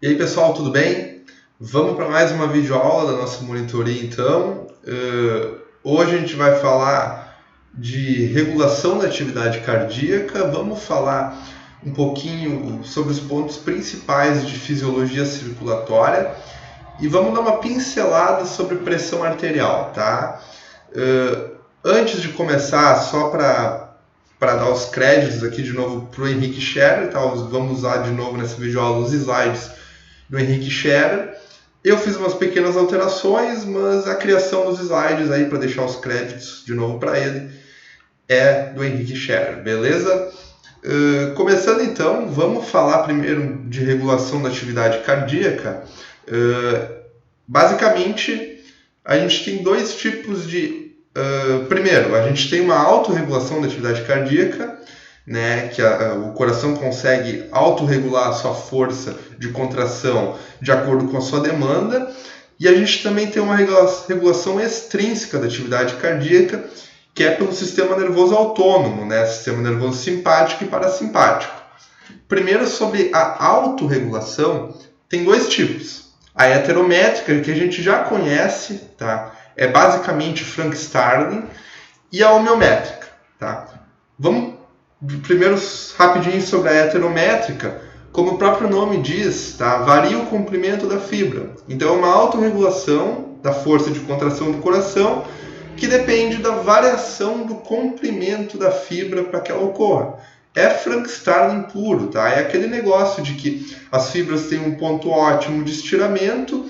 E aí pessoal, tudo bem? Vamos para mais uma videoaula da nossa monitoria então. Hoje a gente vai falar de regulação da atividade cardíaca, vamos falar um pouquinho sobre os pontos principais de fisiologia circulatória e vamos dar uma pincelada sobre pressão arterial, tá? Antes de começar, só para dar os créditos aqui de novo para o Henrique Scherer, tá? Vamos usar de novo nessa videoaula os slides do Henrique Scherer. Eu fiz umas pequenas alterações, mas a criação dos slides aí para deixar os créditos de novo para ele é do Henrique Scherer, beleza? Começando então, vamos falar primeiro de regulação da atividade cardíaca. Basicamente, a gente tem dois tipos de... primeiro, a gente tem uma autorregulação da atividade cardíaca, né, que o coração consegue autorregular a sua força de contração de acordo com a sua demanda, e a gente também tem uma regulação extrínseca da atividade cardíaca, que é pelo sistema nervoso autônomo, né, sistema nervoso simpático e parasimpático. Primeiro, sobre a autorregulação, tem dois tipos. A heterométrica, que a gente já conhece, tá? É basicamente Frank Starling, e a homeométrica, tá? Vamos primeiro rapidinho sobre a heterométrica. Como o próprio nome diz, tá? Varia o comprimento da fibra. Então é uma autorregulação da força de contração do coração que depende da variação do comprimento da fibra para que ela ocorra. É Frank Starling puro, tá? É aquele negócio de que as fibras têm um ponto ótimo de estiramento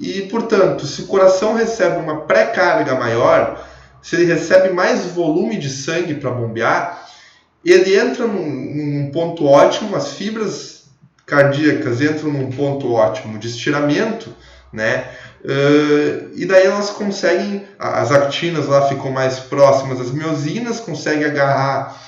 e, portanto, se o coração recebe uma pré-carga maior, se ele recebe mais volume de sangue para bombear, ele entra num ponto ótimo, as fibras cardíacas entram num ponto ótimo de estiramento, né? E daí elas conseguem, as actinas lá ficam mais próximas, as miosinas conseguem agarrar,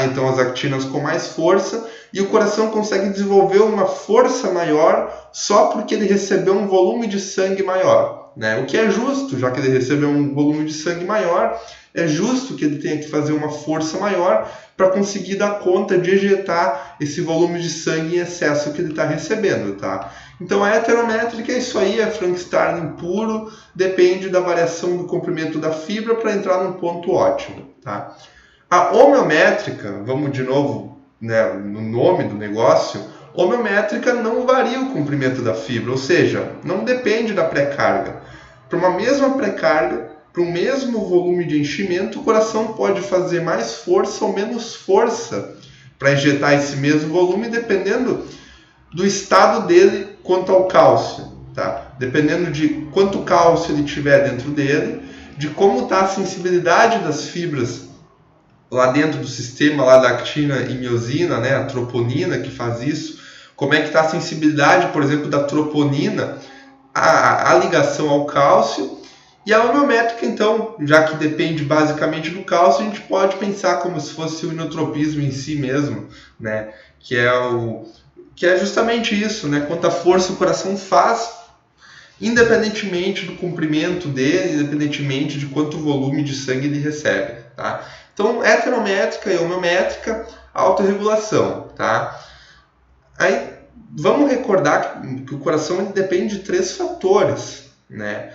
então as actinas com mais força, e o coração consegue desenvolver uma força maior só porque ele recebeu um volume de sangue maior, né? O que é justo, já que ele recebeu um volume de sangue maior, é justo que ele tenha que fazer uma força maior para conseguir dar conta de ejetar esse volume de sangue em excesso que ele está recebendo, tá? Então a heterométrica é isso aí, é Frank Starling puro, depende da variação do comprimento da fibra para entrar num ponto ótimo, tá? A homeométrica, vamos de novo, né, no nome do negócio, homeométrica não varia o comprimento da fibra, ou seja, não depende da pré-carga. Para uma mesma pré-carga, para o mesmo volume de enchimento, o coração pode fazer mais força ou menos força para injetar esse mesmo volume, dependendo do estado dele quanto ao cálcio, tá? Dependendo de quanto cálcio ele tiver dentro dele, de como está a sensibilidade das fibras lá dentro do sistema, lá da actina e miosina, né? A troponina que faz isso, como é que está a sensibilidade, por exemplo, da troponina, a ligação ao cálcio. E a homeométrica, então, já que depende basicamente do cálcio, a gente pode pensar como se fosse o inotropismo em si mesmo, né? Que é justamente isso, né? Quanta força o coração faz, independentemente do comprimento dele, independentemente de quanto volume de sangue ele recebe, tá? Então, heterométrica e homeométrica, autorregulação, tá? Aí, vamos recordar que o coração depende de 3 fatores, né?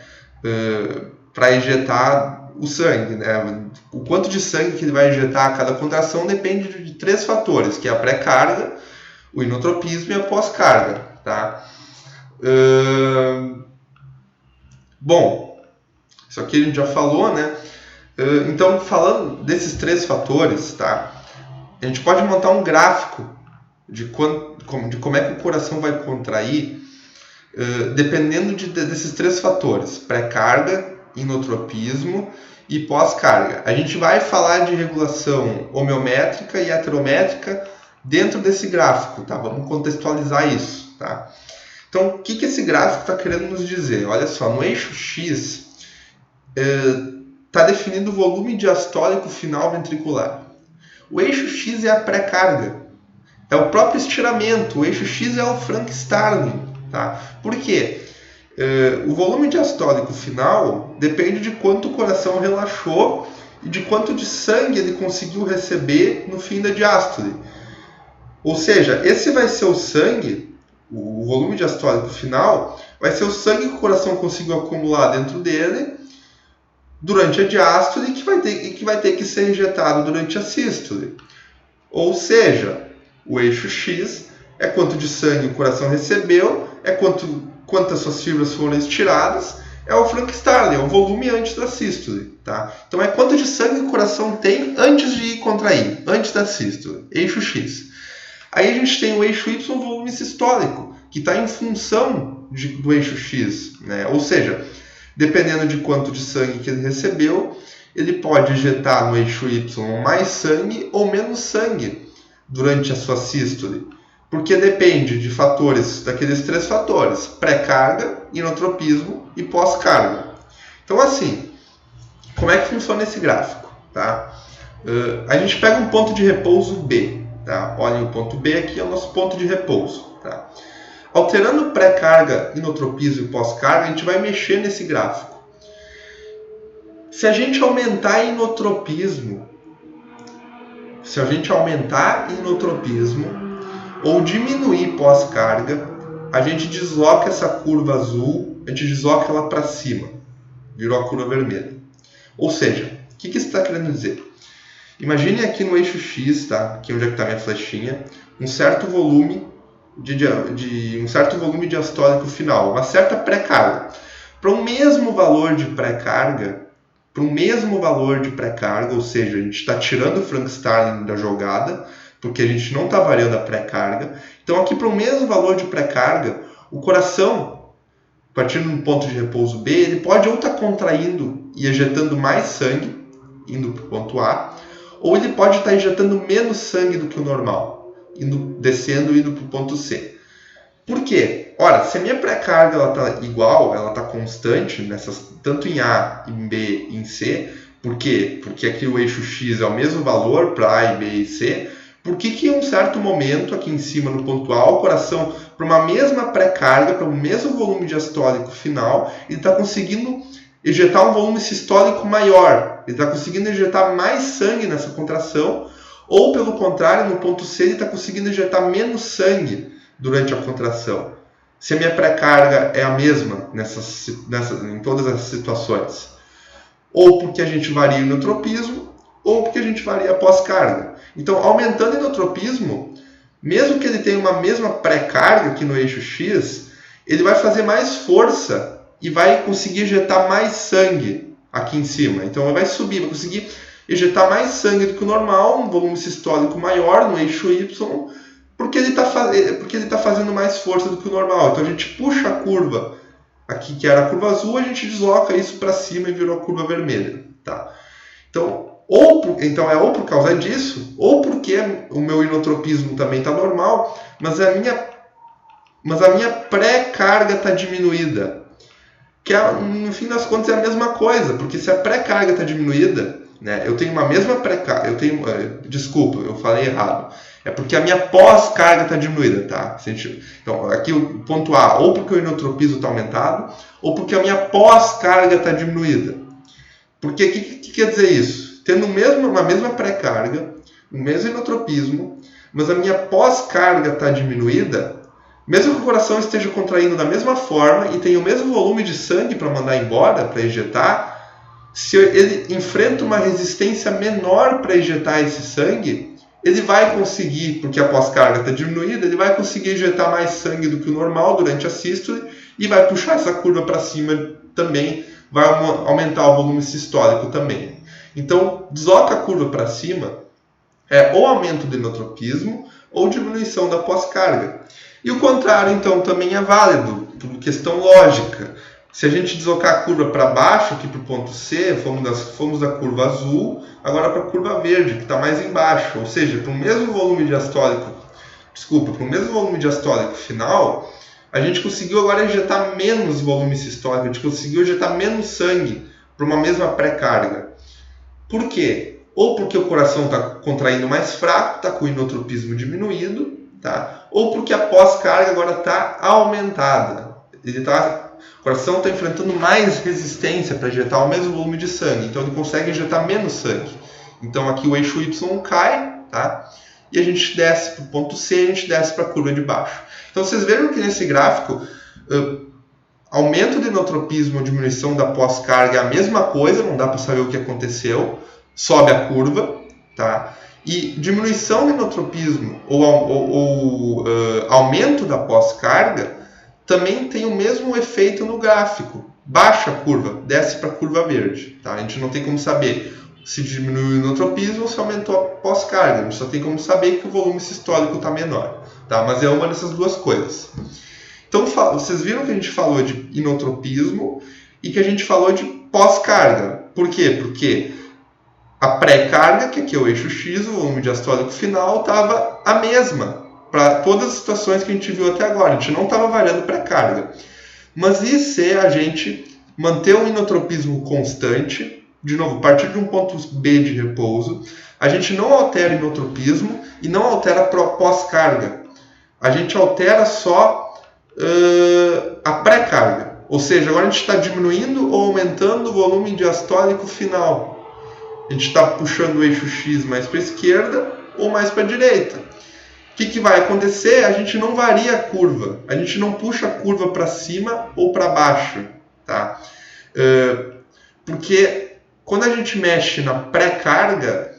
Para injetar o sangue, né? O quanto de sangue que ele vai injetar a cada contração depende de 3 fatores, que é a pré-carga, o inotropismo e a pós-carga, tá? Bom, isso aqui a gente já falou, né? Então, falando desses 3 fatores, tá? A gente pode montar um gráfico de como é que o coração vai contrair, dependendo desses 3 fatores, pré-carga, inotropismo e pós-carga. A gente vai falar de regulação homeométrica e heterométrica dentro desse gráfico, tá? Vamos contextualizar isso, tá? Então, o que esse gráfico está querendo nos dizer? Olha só, no eixo X está definido o volume diastólico final ventricular. O eixo X é a pré-carga, é o próprio estiramento, o eixo X é o Frank Starling, tá? Por quê? O volume diastólico final depende de quanto o coração relaxou e de quanto de sangue ele conseguiu receber no fim da diástole. Ou seja, esse vai ser o sangue, o volume diastólico final, vai ser o sangue que o coração conseguiu acumular dentro dele durante a diástole e que vai ter que ser injetado durante a sístole. Ou seja, o eixo X é quanto de sangue o coração recebeu, é quantas suas fibras foram estiradas, é o Frank-Starling, é o volume antes da sístole. Tá? Então é quanto de sangue o coração tem antes de ir contrair, antes da sístole, eixo X. Aí a gente tem o eixo Y, volume sistólico, que está em função do eixo X. Né? Ou seja, dependendo de quanto de sangue que ele recebeu, ele pode injetar no eixo Y mais sangue ou menos sangue durante a sua sístole. Porque depende de fatores, daqueles 3 fatores: pré-carga, inotropismo e pós-carga. Então, assim, como é que funciona esse gráfico? Tá? A gente pega um ponto de repouso B. Tá? Olhem, o ponto B aqui é o nosso ponto de repouso. Tá? Alterando pré-carga, inotropismo e pós-carga, a gente vai mexer nesse gráfico. Se a gente aumentar inotropismo, ou diminuir pós-carga, a gente desloca essa curva azul, a gente desloca ela para cima. Virou a curva vermelha. Ou seja, o que isso está querendo dizer? Imagine aqui no eixo X, tá? Aqui onde é que está minha flechinha, um certo volume diastólico final, uma certa pré-carga. Para o mesmo valor de pré-carga, ou seja, a gente está tirando o Frank-Starling da jogada, porque a gente não está variando a pré-carga. Então aqui para o mesmo valor de pré-carga, o coração, partindo do ponto de repouso B, ele pode ou estar contraindo e ejetando mais sangue, indo para o ponto A, ou ele pode estar injetando menos sangue do que o normal, descendo e indo para o ponto C. Por quê? Ora, se a minha pré-carga está igual, ela está constante, tanto em A, em B e em C, por quê? Porque aqui o eixo X é o mesmo valor para A, e B e C. Por que em um certo momento, aqui em cima no ponto A, o coração, para uma mesma pré-carga, para o mesmo volume diastólico final, ele está conseguindo ejetar um volume sistólico maior, ele está conseguindo ejetar mais sangue nessa contração, ou pelo contrário, no ponto C, ele está conseguindo ejetar menos sangue durante a contração. Se a minha pré-carga é a mesma em todas as situações. Ou porque a gente varia o inotropismo, ou porque a gente varia a pós-carga. Então, aumentando o inotropismo, mesmo que ele tenha uma mesma pré-carga aqui no eixo X, ele vai fazer mais força e vai conseguir ejetar mais sangue aqui em cima. Então, ele vai subir, vai conseguir ejetar mais sangue do que o normal, um volume sistólico maior no eixo Y, porque ele está fazendo mais força do que o normal. Então, a gente puxa a curva aqui, que era a curva azul, a gente desloca isso para cima e virou a curva vermelha. Tá? Então, ou por causa disso, ou porque o meu inotropismo também está normal, mas a minha pré-carga está diminuída. Que no fim das contas é a mesma coisa, porque se a pré-carga está diminuída, né, eu tenho uma mesma pré-carga, desculpa, eu falei errado. É porque a minha pós-carga está diminuída, tá? Então, aqui o ponto A, ou porque o inotropismo está aumentado, ou porque a minha pós-carga está diminuída. Porque o que quer dizer isso? Tendo uma mesma pré-carga, o mesmo inotropismo, mas a minha pós-carga está diminuída, mesmo que o coração esteja contraindo da mesma forma e tenha o mesmo volume de sangue para mandar embora, para ejetar, se ele enfrenta uma resistência menor para ejetar esse sangue, ele vai conseguir, porque a pós-carga está diminuída, ele vai conseguir ejetar mais sangue do que o normal durante a sístole e vai puxar essa curva para cima também, vai aumentar o volume sistólico também. Então, desloca a curva para cima, é ou aumento do inotropismo ou diminuição da pós-carga. E o contrário, então, também é válido, por questão lógica. Se a gente deslocar a curva para baixo, aqui para o ponto C, fomos da curva azul, agora para a curva verde, que está mais embaixo. Ou seja, para o mesmo volume diastólico final, a gente conseguiu agora injetar menos volume sistólico, a gente conseguiu injetar menos sangue para uma mesma pré-carga. Por quê? Ou porque o coração está contraindo mais fraco, está com o inotropismo diminuído, tá? Ou porque a pós-carga agora está aumentada. O coração está enfrentando mais resistência para injetar o mesmo volume de sangue, então ele consegue injetar menos sangue. Então aqui o eixo Y cai, tá? e a gente desce para o ponto C e a gente desce para a curva de baixo. Então vocês vejam que nesse gráfico, aumento do inotropismo ou diminuição da pós-carga é a mesma coisa, não dá para saber o que aconteceu, sobe a curva, tá? E diminuição do inotropismo ou aumento da pós-carga também tem o mesmo efeito no gráfico. Baixa a curva, desce para a curva verde. Tá? A gente não tem como saber se diminuiu o inotropismo ou se aumentou a pós-carga. A gente só tem como saber que o volume sistólico está menor. Tá? Mas é uma dessas duas coisas. Então, vocês viram que a gente falou de inotropismo e que a gente falou de pós-carga. Por quê? Porque a pré-carga, que aqui é o eixo X, o volume diastólico final, estava a mesma para todas as situações que a gente viu até agora. A gente não estava variando pré-carga. Mas e se a gente manter um inotropismo constante, de novo, a partir de um ponto B de repouso, a gente não altera o inotropismo e não altera a pós-carga. A gente altera só a pré-carga. Ou seja, agora a gente está diminuindo ou aumentando o volume diastólico final. A gente está puxando o eixo X mais para a esquerda ou mais para a direita. O que vai acontecer? A gente não varia a curva. A gente não puxa a curva para cima ou para baixo. Tá? Porque quando a gente mexe na pré-carga,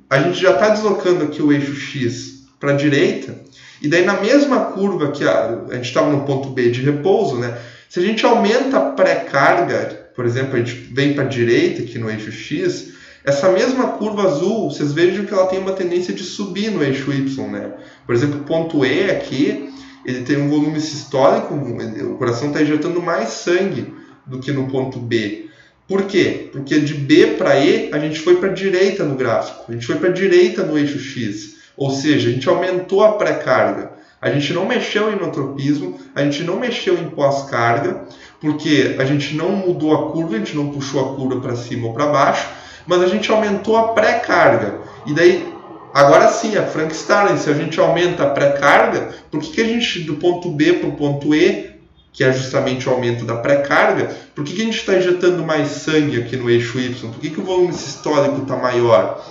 a gente já está deslocando aqui o eixo X para a direita. E daí na mesma curva que a gente estava no ponto B de repouso, né? Se a gente aumenta a pré-carga, por exemplo, a gente vem para a direita aqui no eixo X, essa mesma curva azul, vocês vejam que ela tem uma tendência de subir no eixo Y, né? Por exemplo, o ponto E aqui, ele tem um volume sistólico, o coração está injetando mais sangue do que no ponto B. Por quê? Porque de B para E, a gente foi para a direita no gráfico, a gente foi para a direita no eixo X. Ou seja, a gente aumentou a pré-carga. A gente não mexeu em inotropismo, a gente não mexeu em pós-carga, porque a gente não mudou a curva, a gente não puxou a curva para cima ou para baixo, mas a gente aumentou a pré-carga. E daí, agora sim, a Frank Starling, se a gente aumenta a pré-carga, por que a gente, do ponto B para o ponto E, que é justamente o aumento da pré-carga, por que a gente está injetando mais sangue aqui no eixo Y? Por que o volume sistólico está maior?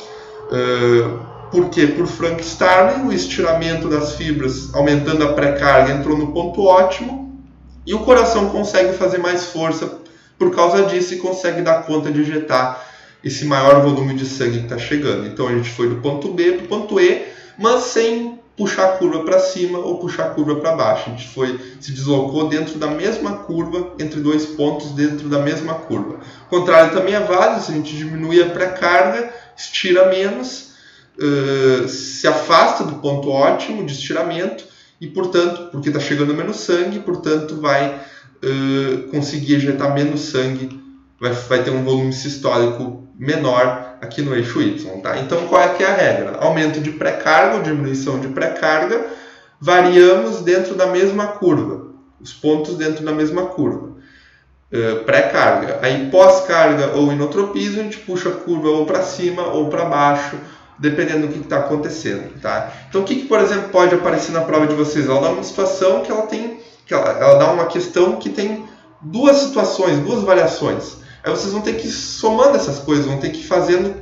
Porque por Frank Starling, o estiramento das fibras, aumentando a pré-carga, entrou no ponto ótimo e o coração consegue fazer mais força por causa disso e consegue dar conta de injetar esse maior volume de sangue que está chegando. Então a gente foi do ponto B para o ponto E, mas sem puxar a curva para cima ou puxar a curva para baixo. A gente se deslocou dentro da mesma curva, entre dois pontos dentro da mesma curva. O contrário também é válido, se a gente diminui a pré-carga, estira menos, se afasta do ponto ótimo de estiramento e, portanto, porque está chegando menos sangue, portanto, vai conseguir injetar menos sangue, vai ter um volume sistólico menor aqui no eixo Y. Tá? Então, qual é que é a regra? Aumento de pré-carga ou diminuição de pré-carga, variamos dentro da mesma curva, os pontos dentro da mesma curva. Pré-carga. Aí, pós-carga ou inotropismo, a gente puxa a curva ou para cima ou para baixo, dependendo do que está acontecendo. Tá? Então, o que, por exemplo, pode aparecer na prova de vocês? Ela dá uma situação que ela dá uma questão que tem duas situações, duas variações. Aí vocês vão ter que ir somando essas coisas, vão ter que ir fazendo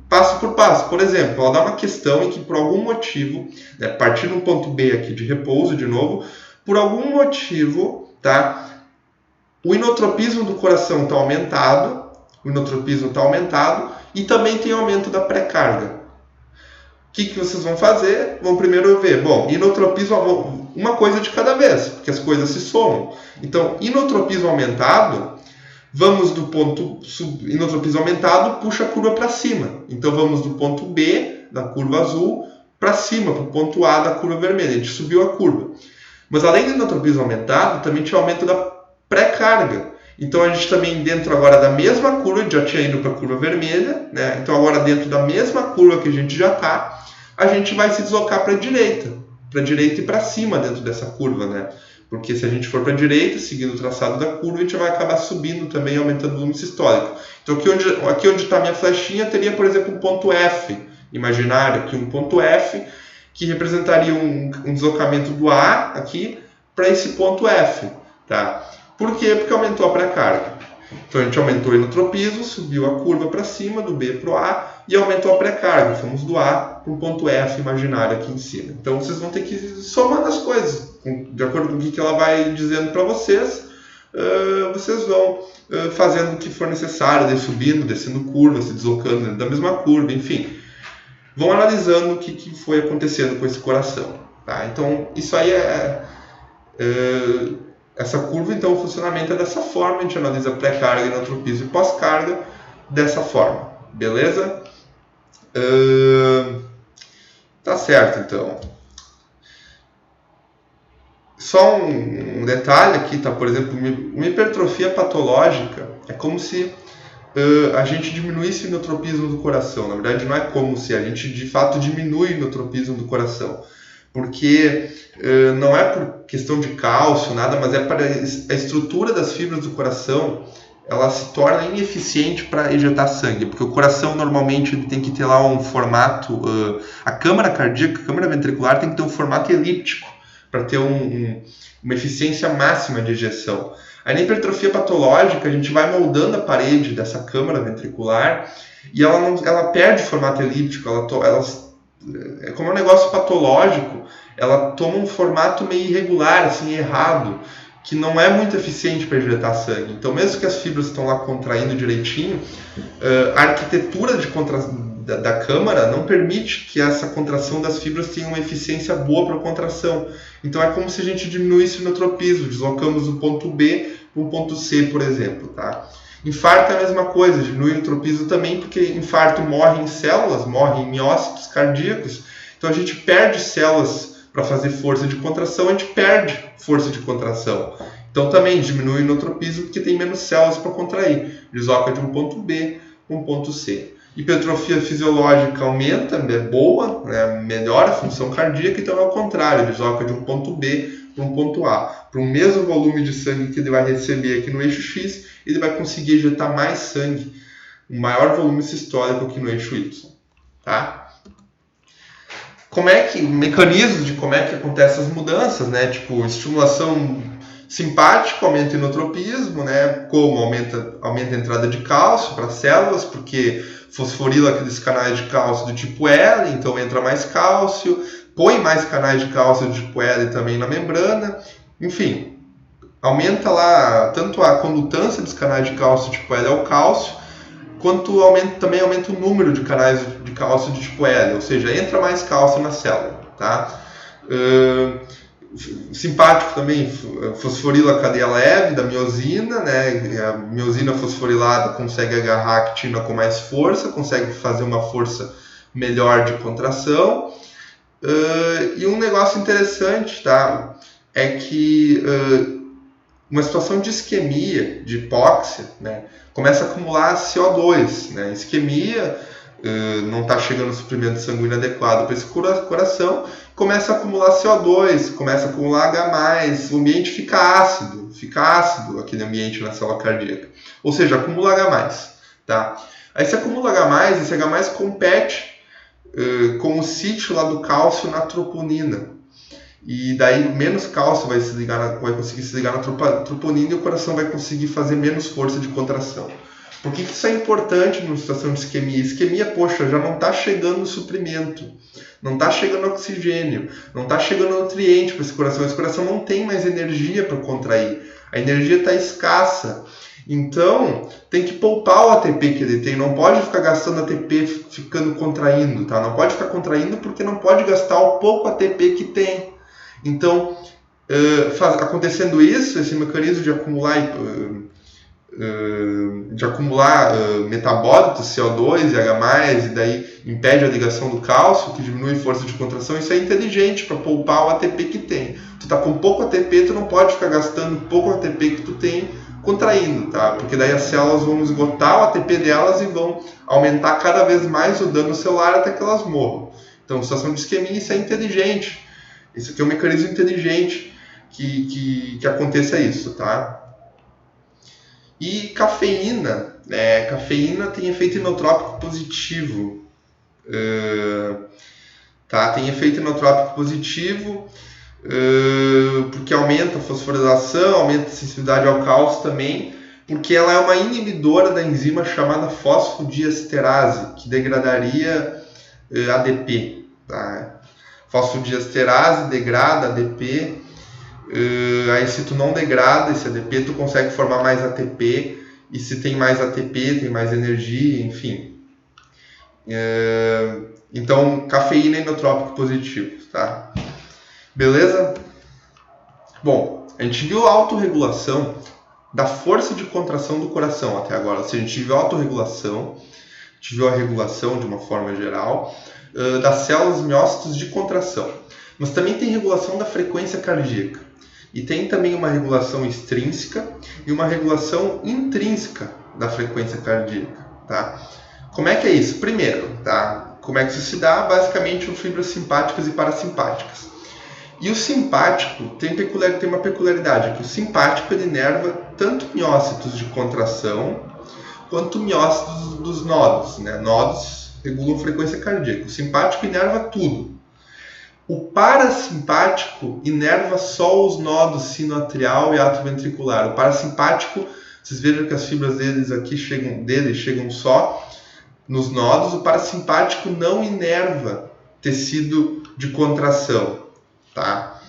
passo por passo. Por exemplo, ela dá uma questão em que, por algum motivo, né, partindo do ponto B aqui de repouso, de novo, por algum motivo, tá, o inotropismo do coração está aumentado, e também tem aumento da pré-carga. O que vocês vão fazer? Vão primeiro ver, bom, inotropismo, uma coisa de cada vez, porque as coisas se somam. Então, inotropismo aumentado, vamos do ponto inotropismo aumentado, puxa a curva para cima. Então, vamos do ponto B, da curva azul, para cima, para o ponto A da curva vermelha. A gente subiu a curva. Mas, além do inotropismo aumentado, também tinha aumento da pré-carga. Então, a gente também, dentro agora da mesma curva, a gente já tinha ido para a curva vermelha, né? Então, agora dentro da mesma curva que a gente já está, a gente vai se deslocar para a direita e para cima dentro dessa curva, né? Porque se a gente for para a direita, seguindo o traçado da curva, a gente vai acabar subindo também, aumentando o volume sistólico. Então, aqui onde está a minha flechinha, teria, por exemplo, um ponto F imaginário, aqui um ponto F, que representaria um deslocamento do A aqui para esse ponto F, tá? Por quê? Porque aumentou a pré-carga. Então, a gente aumentou o inotropismo, subiu a curva para cima, do B para o A, e aumentou a pré-carga. Fomos do A para um ponto F imaginário aqui em cima. Então vocês vão ter que ir somando as coisas, de acordo com o que ela vai dizendo para vocês. Vocês vão fazendo o que for necessário, subindo, descendo curva, se deslocando dentro da mesma curva, enfim. Vão analisando o que foi acontecendo com esse coração. Tá? Então, isso aí essa curva, então, o funcionamento é dessa forma. A gente analisa pré-carga, inotropismo e pós-carga dessa forma. Beleza? Tá certo, então. Só um detalhe aqui, tá? Por exemplo, uma hipertrofia patológica é como se a gente diminuísse o inotropismo do coração. Na verdade, não é como se, a gente de fato diminui o inotropismo do coração. Porque não é por questão de cálcio, nada, mas é para a estrutura das fibras do coração, ela se torna ineficiente para ejetar sangue. Porque o coração normalmente tem que ter lá um formato, a câmara cardíaca, a câmara ventricular tem que ter um formato elíptico, para ter uma eficiência máxima de ejeção. Aí na hipertrofia patológica, a gente vai moldando a parede dessa câmara ventricular e ela perde o formato elíptico, é como um negócio patológico, ela toma um formato meio irregular, assim, errado, que não é muito eficiente para ejetar sangue. Então, mesmo que as fibras estão lá contraindo direitinho, a arquitetura da câmara não permite que essa contração das fibras tenha uma eficiência boa para a contração. Então é como se a gente diminuísse o inotropismo, deslocamos do ponto B para o ponto C, por exemplo. Tá? Infarto é a mesma coisa, diminui o inotropismo também, porque infarto morre em células, morre em miócitos cardíacos, então a gente perde células para fazer força de contração, a gente perde força de contração. Então também diminui o inotropismo porque tem menos células para contrair, desloca de um ponto B para um ponto C. Hipertrofia fisiológica aumenta, é boa, né, melhora a função cardíaca, então é o contrário, desloca de um ponto B para um ponto A. Para o mesmo volume de sangue que ele vai receber aqui no eixo X, ele vai conseguir ejetar mais sangue, um maior volume sistólico aqui no eixo Y. Tá? Mecanismos de como é que acontecem as mudanças, né? Tipo, estimulação simpática, aumenta o inotropismo, né? Como aumenta a entrada de cálcio para as células, porque fosforila aqueles canais de cálcio do tipo L, então entra mais cálcio, põe mais canais de cálcio do tipo L também na membrana, enfim, aumenta lá tanto a condutância dos canais de cálcio do tipo L ao cálcio, quanto também aumenta o número de canais de cálcio do tipo L, ou seja, entra mais cálcio na célula, tá? Simpático também, fosforila cadeia leve da miosina, né? A miosina fosforilada consegue agarrar a actina com mais força, consegue fazer uma força melhor de contração. E um negócio interessante, tá? É que uma situação de isquemia, de hipóxia, né? Começa a acumular CO2, né? Isquemia, não está chegando o suprimento sanguíneo adequado para esse coração, começa a acumular CO2, começa a acumular H+, o ambiente fica ácido aquele ambiente na célula cardíaca, ou seja, acumula H+, tá? Aí se acumula H+, esse H+, compete com o sítio lá do cálcio na troponina, e daí menos cálcio vai conseguir se ligar na troponina e o coração vai conseguir fazer menos força de contração. Por que isso é importante numa situação de isquemia? Isquemia, poxa, já não está chegando suprimento, não está chegando oxigênio, não está chegando nutriente para esse coração não tem mais energia para contrair, a energia está escassa. Então, tem que poupar o ATP que ele tem, não pode ficar gastando ATP ficando contraindo, tá? Não pode ficar contraindo porque não pode gastar o pouco ATP que tem. Então, acontecendo isso, esse mecanismo de acumular metabólitos, CO2 e H+, e daí impede a ligação do cálcio, que diminui a força de contração, isso é inteligente para poupar o ATP que tem. Tu tá com pouco ATP, tu não pode ficar gastando pouco ATP que tu tem contraindo, tá? Porque daí as células vão esgotar o ATP delas e vão aumentar cada vez mais o dano celular até que elas morram. Então, situação de isquemia, isso é inteligente. Isso aqui é um mecanismo inteligente que aconteça isso, tá? E cafeína, cafeína tem efeito inotrópico positivo, tá? Tem efeito inotrópico positivo porque aumenta a fosforilação, aumenta a sensibilidade ao cálcio também, porque ela é uma inibidora da enzima chamada fosfodiesterase, que degradaria ADP. Tá? Fosfodiesterase degrada ADP, aí se tu não degrada esse ADP, tu consegue formar mais ATP, e se tem mais ATP, tem mais energia, enfim. Então, cafeína é inotrópico positivo, tá? Beleza? Bom, a gente viu a autorregulação da força de contração do coração até agora. Ou seja, a gente viu a autorregulação, a gente viu a regulação de uma forma geral das células miócitos de contração. Mas também tem regulação da frequência cardíaca. E tem também uma regulação extrínseca e uma regulação intrínseca da frequência cardíaca, tá? Como é que é isso? Primeiro, tá? Como é que isso se dá? Basicamente, com fibras simpáticas e parasimpáticas. E o simpático tem uma peculiaridade, que o simpático ele inerva tanto miócitos de contração quanto miócitos dos nodos, né? Nodos regulam frequência cardíaca. O simpático inerva tudo. O parasimpático inerva só os nodos sinoatrial e atrioventricular. O parasimpático, vocês vejam que as fibras chegam só nos nodos. O parasimpático não inerva tecido de contração. Tá?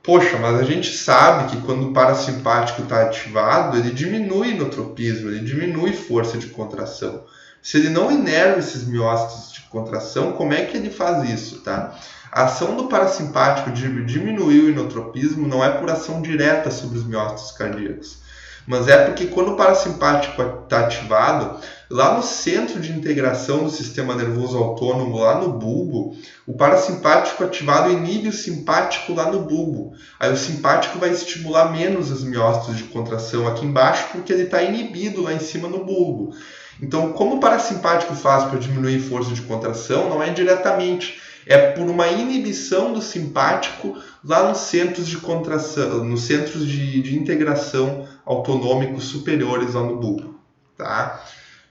Poxa, mas a gente sabe que quando o parasimpático está ativado, ele diminui inotropismo, ele diminui força de contração. Se ele não inerva esses miócitos de contração, como é que ele faz isso? Tá? A ação do parasimpático de diminuir o inotropismo não é por ação direta sobre os miócitos cardíacos, mas é porque quando o parasimpático está ativado, lá no centro de integração do sistema nervoso autônomo, lá no bulbo, o parasimpático ativado inibe o simpático lá no bulbo. Aí o simpático vai estimular menos os miócitos de contração aqui embaixo, porque ele está inibido lá em cima no bulbo. Então, como o parasimpático faz para diminuir força de contração, não é diretamente, é por uma inibição do simpático lá nos centros de contração, nos centros de integração autonômicos superiores lá no bulbo. Tá?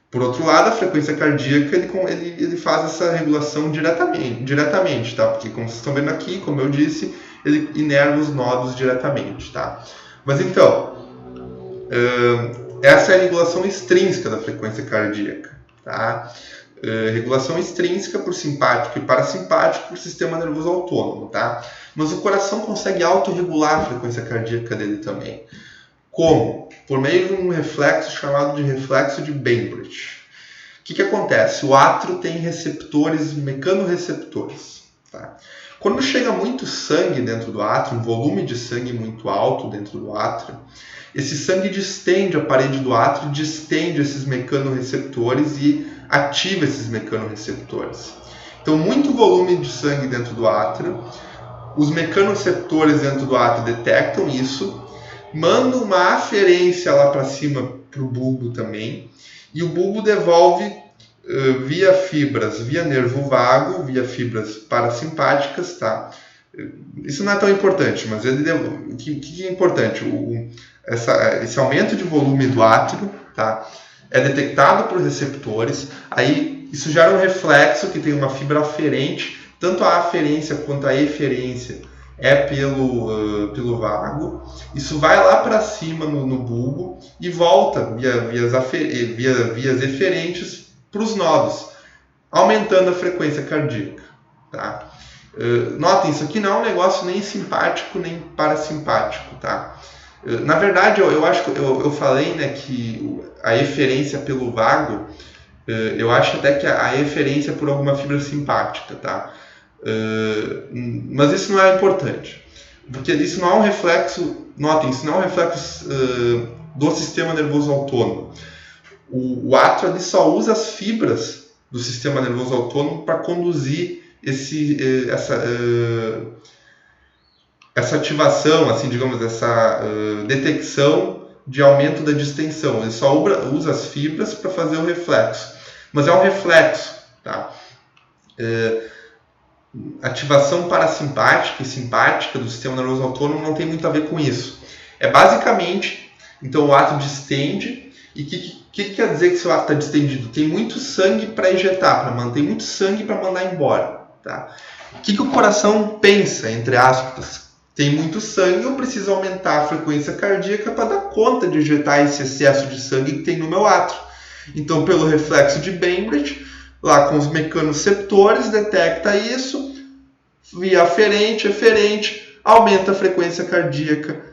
Por outro lado, a frequência cardíaca ele faz essa regulação diretamente, tá? Porque como vocês estão vendo aqui, como eu disse, ele inerva os nodos diretamente. Tá? Mas então, essa é a regulação extrínseca da frequência cardíaca. Tá? Regulação extrínseca por simpático e parasimpático por sistema nervoso autônomo. Tá? Mas o coração consegue autorregular a frequência cardíaca dele também. Como? Por meio de um reflexo chamado de reflexo de Bainbridge. O que acontece? O átrio tem receptores, mecanorreceptores. Tá? Quando chega muito sangue dentro do átrio, um volume de sangue muito alto dentro do átrio, esse sangue distende a parede do átrio, distende esses mecanorreceptores e ativa esses mecanorreceptores. Então, muito volume de sangue dentro do átrio, os mecanorreceptores dentro do átrio detectam isso, manda uma aferência lá para cima para o bulbo também, e o bulbo devolve via fibras, via nervo vago, via fibras parasimpáticas, tá? Isso não é tão importante, mas o que é importante? Esse aumento de volume do átrio, tá? É detectado por receptores, aí isso gera um reflexo que tem uma fibra aferente, tanto a aferência quanto a eferência é pelo vago, isso vai lá para cima no bulbo e volta via vias eferentes para os nodos, aumentando a frequência cardíaca. Tá? Notem, isso aqui não é um negócio nem simpático nem parasimpático. Tá? Na verdade, eu acho que eu falei, né, que a eferência pelo vago, eu acho até que a eferência por alguma fibra simpática. Tá? Mas isso não é importante, porque isso não é um reflexo, notem, isso não é um reflexo do sistema nervoso autônomo. O átrio ali só usa as fibras do sistema nervoso autônomo para conduzir essa ativação, assim, digamos, essa detecção de aumento da distensão. Ele só usa as fibras para fazer o reflexo, mas é um reflexo. Tá? Ativação parasimpática e simpática do sistema nervoso autônomo não tem muito a ver com isso. É basicamente, então o átrio distende, e o que quer dizer que seu átrio está distendido? Tem muito sangue para ejetar, tem muito sangue para mandar embora. Tá? O que o coração pensa, entre aspas, tem muito sangue, eu preciso aumentar a frequência cardíaca para dar conta de injetar esse excesso de sangue que tem no meu átrio. Então, pelo reflexo de Bainbridge, lá com os mecanoceptores, detecta isso, via aferente, eferente, aumenta a frequência cardíaca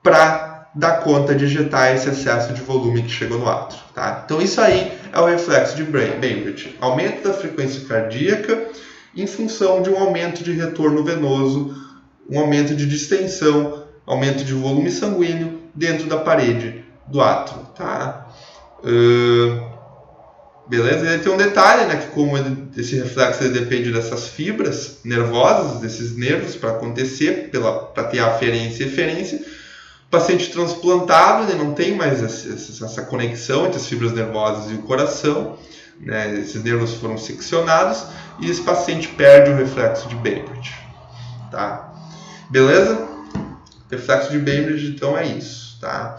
para dar conta de injetar esse excesso de volume que chegou no átrio. Tá? Então, isso aí é o reflexo de Bainbridge. Aumento da frequência cardíaca em função de um aumento de retorno venoso, um aumento de distensão, aumento de volume sanguíneo dentro da parede do átrio, tá? Beleza? E aí tem um detalhe, né, que como esse reflexo depende dessas fibras nervosas, desses nervos para acontecer, para ter aferência e eferência, o paciente transplantado, ele não tem mais essa conexão entre as fibras nervosas e o coração, né, esses nervos foram seccionados e esse paciente perde o reflexo de Bainbridge, tá? Beleza? Reflexo de Bainbridge, então, é isso, tá?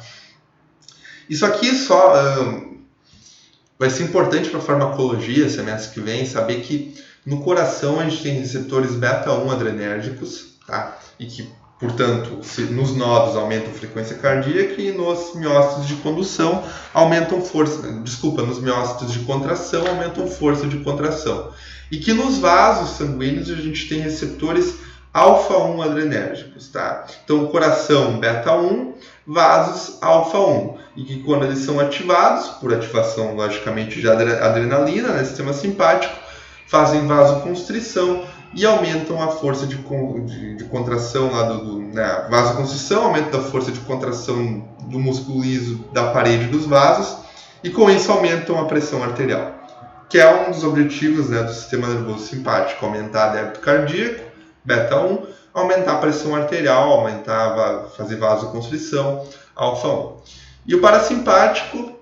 Isso aqui só vai ser importante para a farmacologia, semestre que vem, saber que no coração a gente tem receptores beta-1 adrenérgicos, tá? E que, portanto, nos nodos aumentam a frequência cardíaca e nos miócitos de condução aumentam força, nos miócitos de contração aumentam força de contração. E que nos vasos sanguíneos a gente tem receptores alfa-1 adrenérgicos, tá? Então, coração beta-1, vasos alfa-1. E que quando eles são ativados, por ativação, logicamente, de adrenalina, né, sistema simpático, fazem vasoconstrição e aumentam a força de contração lá né, vasoconstrição, aumento da força de contração do músculo liso da parede dos vasos e com isso aumentam a pressão arterial, que é um dos objetivos, né, do sistema nervoso simpático, aumentar débito cardíaco, beta-1, aumentar a pressão arterial, fazer vasoconstrição, alfa-1. E o parasimpático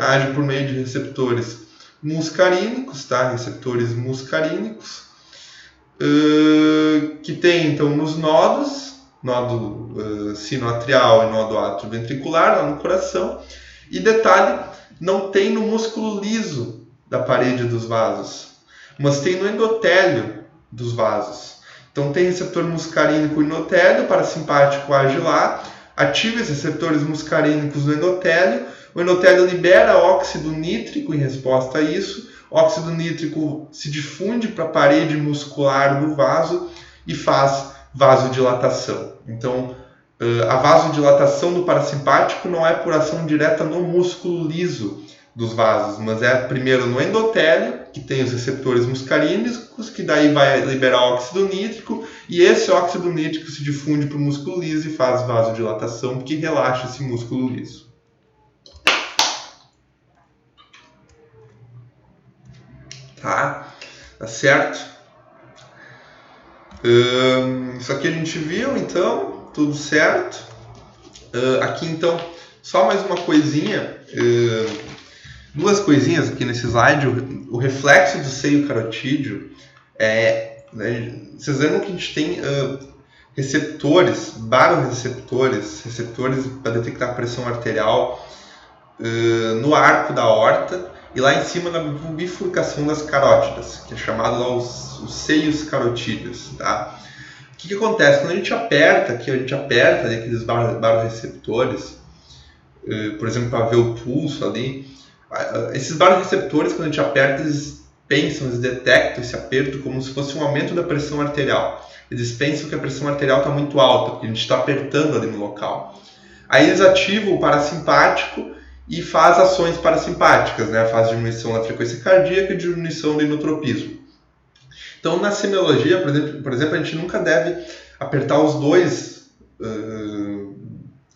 age por meio de receptores muscarínicos, tá? Receptores muscarínicos, que tem então nos nodos, nodo sinoatrial e nodo atrioventricular, lá no coração. E detalhe, não tem no músculo liso da parede dos vasos, mas tem no endotélio dos vasos. Então tem receptor muscarínico no endotélio, o parasimpático age lá, ativa esses receptores muscarínicos no endotélio, o endotélio libera óxido nítrico em resposta a isso, o óxido nítrico se difunde para a parede muscular do vaso e faz vasodilatação. Então, a vasodilatação do parasimpático não é por ação direta no músculo liso dos vasos, mas é primeiro no endotélio, que tem os receptores muscarínicos, que daí vai liberar óxido nítrico, e esse óxido nítrico se difunde para o músculo liso e faz vasodilatação, porque relaxa esse músculo liso. Tá certo? Isso aqui a gente viu, então, tudo certo. Aqui, então, só mais uma coisinha, duas coisinhas aqui nesse slide. O reflexo do seio carotídeo, vocês lembram que a gente tem receptores, baroreceptores, receptores para detectar a pressão arterial no arco da aorta e lá em cima na bifurcação das carótidas, que é chamado lá os seios carotídeos, tá? O que acontece? Quando a gente aperta aqueles baroreceptores, por exemplo, para ver o pulso ali, esses baroreceptores, quando a gente aperta, eles detectam esse aperto como se fosse um aumento da pressão arterial. Eles pensam que a pressão arterial está muito alta, porque a gente está apertando ali no local. Aí eles ativam o parasimpático e faz ações parasimpáticas, né? Faz diminuição da frequência cardíaca e diminuição do inotropismo. Então, na semiologia, por exemplo, a gente nunca deve apertar os dois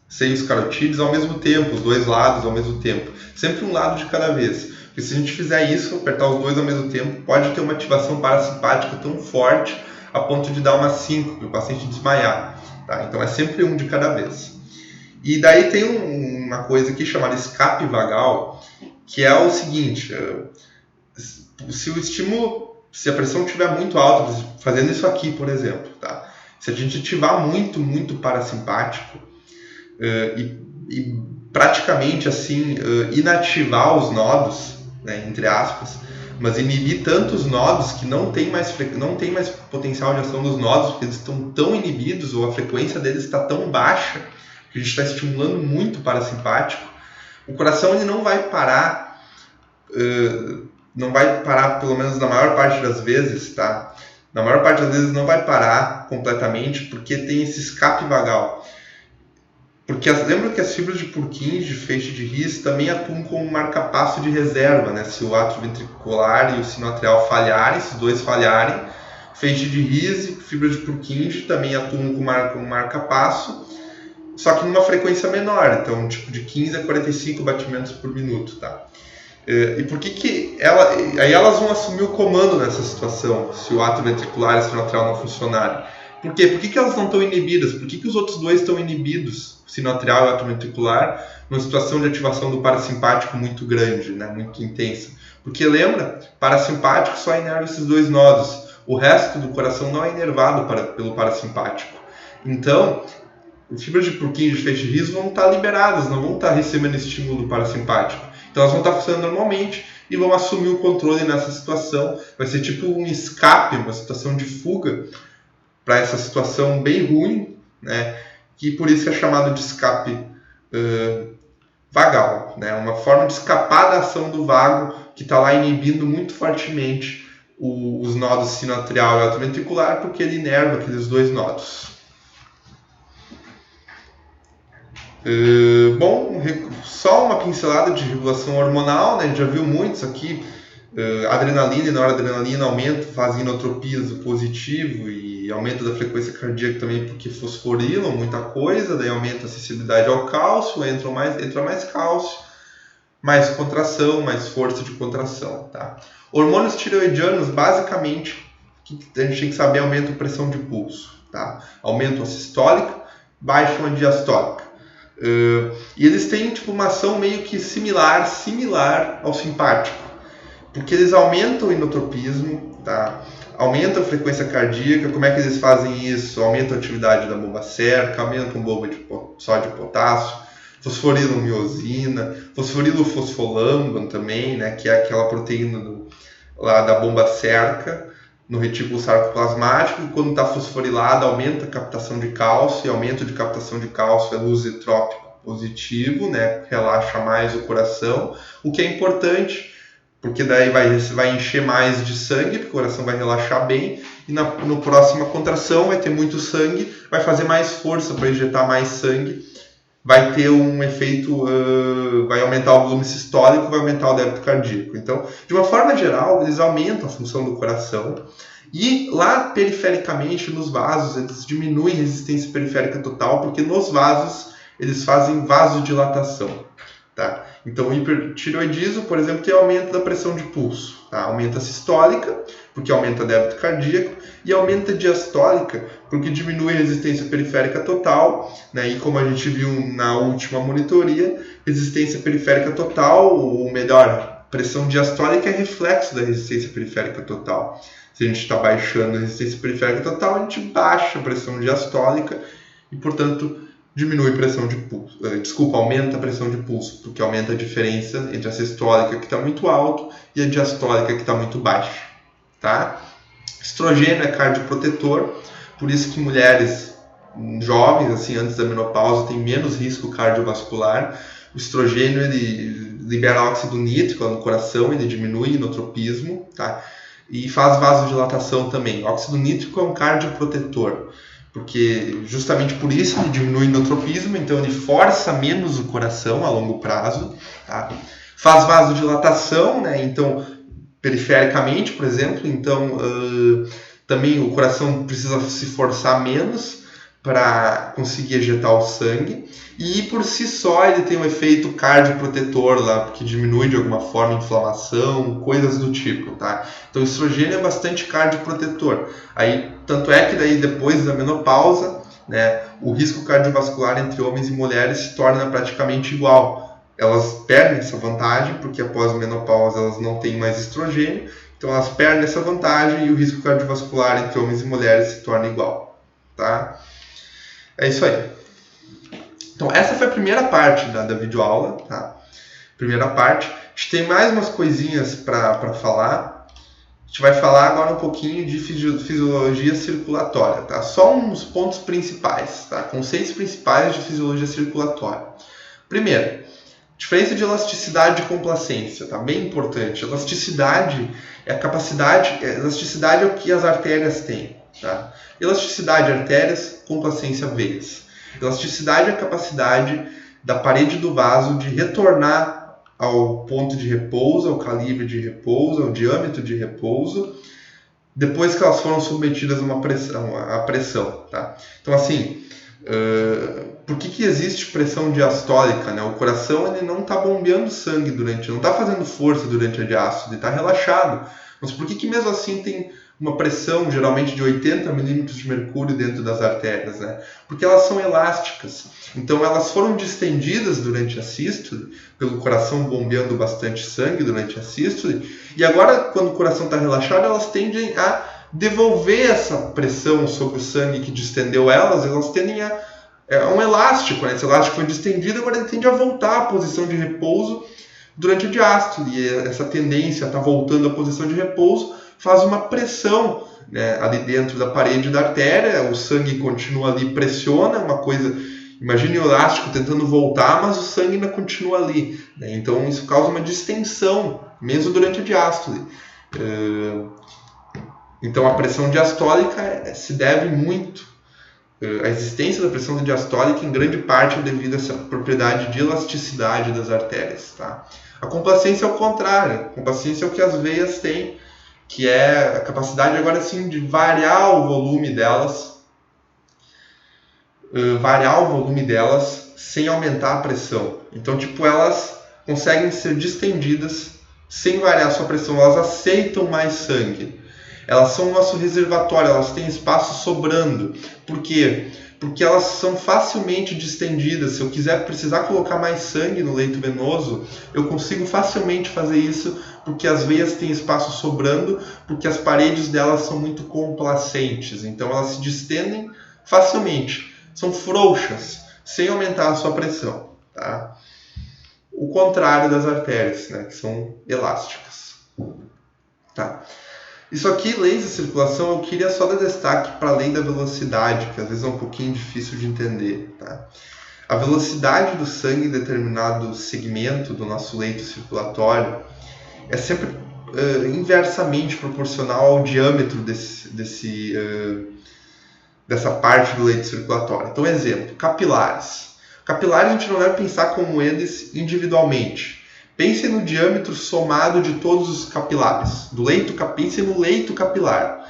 seios carotídeos ao mesmo tempo, os dois lados ao mesmo tempo. Sempre um lado de cada vez. Porque se a gente fizer isso, apertar os dois ao mesmo tempo, pode ter uma ativação parasimpática tão forte a ponto de dar uma síncope, o paciente desmaiar. Tá? Então, é sempre um de cada vez. E daí tem uma coisa aqui chamada escape vagal, que é o seguinte: se a pressão estiver muito alta, fazendo isso aqui, por exemplo, tá? Se a gente ativar muito, muito parasimpático e praticamente assim inativar os nodos, né, entre aspas, mas inibir tantos nodos que não tem mais potencial de ação dos nodos, porque eles estão tão inibidos, ou a frequência deles está tão baixa, que a gente está estimulando muito o parasimpático, o coração ele não vai parar, pelo menos na maior parte das vezes, tá? Na maior parte das vezes não vai parar completamente, porque tem esse escape vagal. Porque lembra que as fibras de Purkinje, de feixe de His, também atuam como marca-passo de reserva, né? Se o átrio ventricular e o sino atrial falharem, se os dois falharem, feixe de His e fibra de Purkinje também atuam como marca-passo, só que numa frequência menor, então tipo de 15 a 45 batimentos por minuto, tá? E por que aí elas vão assumir o comando nessa situação, se o átrio ventricular e o sino atrial não funcionarem? Por quê? Por que elas não estão inibidas? Por que os outros dois estão inibidos, o sino atrial e o átrio ventricular, numa situação de ativação do parasimpático muito grande, né? Muito intensa? Porque lembra, parasimpático só inerva esses dois nodos, o resto do coração não é inervado pelo parasimpático. Então, as fibras de Purkinje e feixe de His vão estar liberadas, não vão estar recebendo estímulo do parasimpático. Então elas vão estar funcionando normalmente e vão assumir o controle nessa situação. Vai ser tipo um escape, uma situação de fuga para essa situação bem ruim, né? Que por isso é chamado de escape vagal, né? Uma forma de escapar da ação do vago que está lá inibindo muito fortemente os nodos sino atrial e átrio ventricular, porque ele inerva aqueles dois nodos. Bom, só uma pincelada de regulação hormonal, né? A gente já viu muitos aqui, adrenalina e noradrenalina aumento, fazem inotropismo positivo e aumento da frequência cardíaca também porque fosforilam muita coisa, daí aumenta a sensibilidade ao cálcio, entra mais cálcio, mais contração, mais força de contração, tá? Hormônios tireoidianos, basicamente, a gente tem que saber, aumentam a pressão de pulso, tá? Aumentam a sistólica, baixam a diastólica. E eles têm tipo, uma ação meio que similar ao simpático, porque eles aumentam o inotropismo, tá? Aumentam a frequência cardíaca. Como é que eles fazem isso? Aumentam a atividade da bomba sérvica, aumentam a bomba de sódio e potássio, fosforilam miosina, fosforilam fosfolamban também, né? Que é aquela proteína lá da bomba sérvica, no retículo sarcoplasmático, e quando está fosforilada aumenta a captação de cálcio, e aumento de captação de cálcio é lusitrópico positivo, né? Relaxa mais o coração, o que é importante, porque daí vai encher mais de sangue, porque o coração vai relaxar bem, e na próxima contração vai ter muito sangue, vai fazer mais força para injetar mais sangue, vai ter um efeito, vai aumentar o volume sistólico, vai aumentar o débito cardíaco. Então, de uma forma geral, eles aumentam a função do coração e lá perifericamente, nos vasos, eles diminuem a resistência periférica total, porque nos vasos eles fazem vasodilatação, tá? Então, o hipertireoidismo, por exemplo, tem aumento da pressão de pulso, tá? Aumenta a sistólica, porque aumenta o débito cardíaco, e aumenta a diastólica, porque diminui a resistência periférica total, né? E como a gente viu na última monitoria, resistência periférica total, ou melhor, pressão diastólica é reflexo da resistência periférica total. Se a gente está baixando a resistência periférica total, a gente baixa a pressão diastólica e, portanto, diminui a pressão de pulso. Aumenta a pressão de pulso, porque aumenta a diferença entre a sistólica, que está muito alto, e a diastólica, que está muito baixa, tá? Estrogênio é cardioprotetor, por isso que mulheres jovens, assim, antes da menopausa, têm menos risco cardiovascular. O estrogênio, ele libera óxido nítrico no coração, ele diminui o inotropismo, tá? E faz vasodilatação também. O óxido nítrico é um cardioprotetor, porque justamente por isso ele diminui o inotropismo, então ele força menos o coração a longo prazo, tá? Faz vasodilatação, né? Então, perifericamente, por exemplo, então também o coração precisa se forçar menos para conseguir ejetar o sangue, e por si só ele tem um efeito cardioprotetor lá, porque diminui de alguma forma a inflamação, coisas do tipo, tá? Então o estrogênio é bastante cardioprotetor. Aí, tanto é que daí depois da menopausa, né, o risco cardiovascular entre homens e mulheres se torna praticamente igual. Elas perdem essa vantagem, porque após a menopausa elas não têm mais estrogênio, então elas perdem essa vantagem e o risco cardiovascular entre homens e mulheres se torna igual, tá? É isso aí. Então essa foi a primeira parte da videoaula, tá? Primeira parte. A gente tem mais umas coisinhas para falar. A gente vai falar agora um pouquinho de fisiologia circulatória, tá? Só uns pontos principais, tá? Conceitos principais de fisiologia circulatória. Primeiro, diferença de elasticidade e complacência, tá? Bem importante. Elasticidade é a capacidade, elasticidade é o que as artérias têm, tá? Elasticidade, artérias, complacência, veias. Elasticidade é a capacidade da parede do vaso de retornar ao ponto de repouso, ao calibre de repouso, ao diâmetro de repouso, depois que elas foram submetidas à pressão, tá? Então, assim, por que existe pressão diastólica, né? O coração ele não está bombeando sangue não está fazendo força durante a diástole, ele está relaxado. Mas por que mesmo assim tem uma pressão, geralmente de 80 milímetros de mercúrio dentro das artérias, né? Porque elas são elásticas. Então, elas foram distendidas durante a sístole, pelo coração bombeando bastante sangue durante a sístole, e agora, quando o coração está relaxado, elas tendem a devolver essa pressão sobre o sangue que distendeu elas tendem é um elástico, né? Esse elástico foi distendido, agora ele tende a voltar à posição de repouso durante a diástole, e essa tendência a estar voltando à posição de repouso faz uma pressão, né, ali dentro da parede da artéria, o sangue continua ali, pressiona, uma coisa, imagine o elástico tentando voltar, mas o sangue ainda continua ali, né? Então isso causa uma distensão, mesmo durante a diástole. Então a pressão diastólica se deve muito, a existência da pressão diastólica em grande parte é devido a essa propriedade de elasticidade das artérias, tá? A complacência é o contrário, a complacência é o que as veias têm, que é a capacidade agora sim de variar o volume delas sem aumentar a pressão. Então, tipo, elas conseguem ser distendidas sem variar a sua pressão, elas aceitam mais sangue. Elas são o nosso reservatório, elas têm espaço sobrando. Por quê? Porque elas são facilmente distendidas. Se eu precisar colocar mais sangue no leito venoso, eu consigo facilmente fazer isso, porque as veias têm espaço sobrando, porque as paredes delas são muito complacentes. Então elas se distendem facilmente, são frouxas, sem aumentar a sua pressão, tá? O contrário das artérias, né, que são elásticas. Tá? Isso aqui, leis de circulação, eu queria só dar destaque para a lei da velocidade, que às vezes é um pouquinho difícil de entender, tá? A velocidade do sangue em determinado segmento do nosso leito circulatório é sempre inversamente proporcional ao diâmetro dessa parte do leito circulatório. Então, exemplo, capilares. Capilares a gente não deve pensar como eles individualmente. Pense no diâmetro somado de todos os capilares. Pense no leito capilar.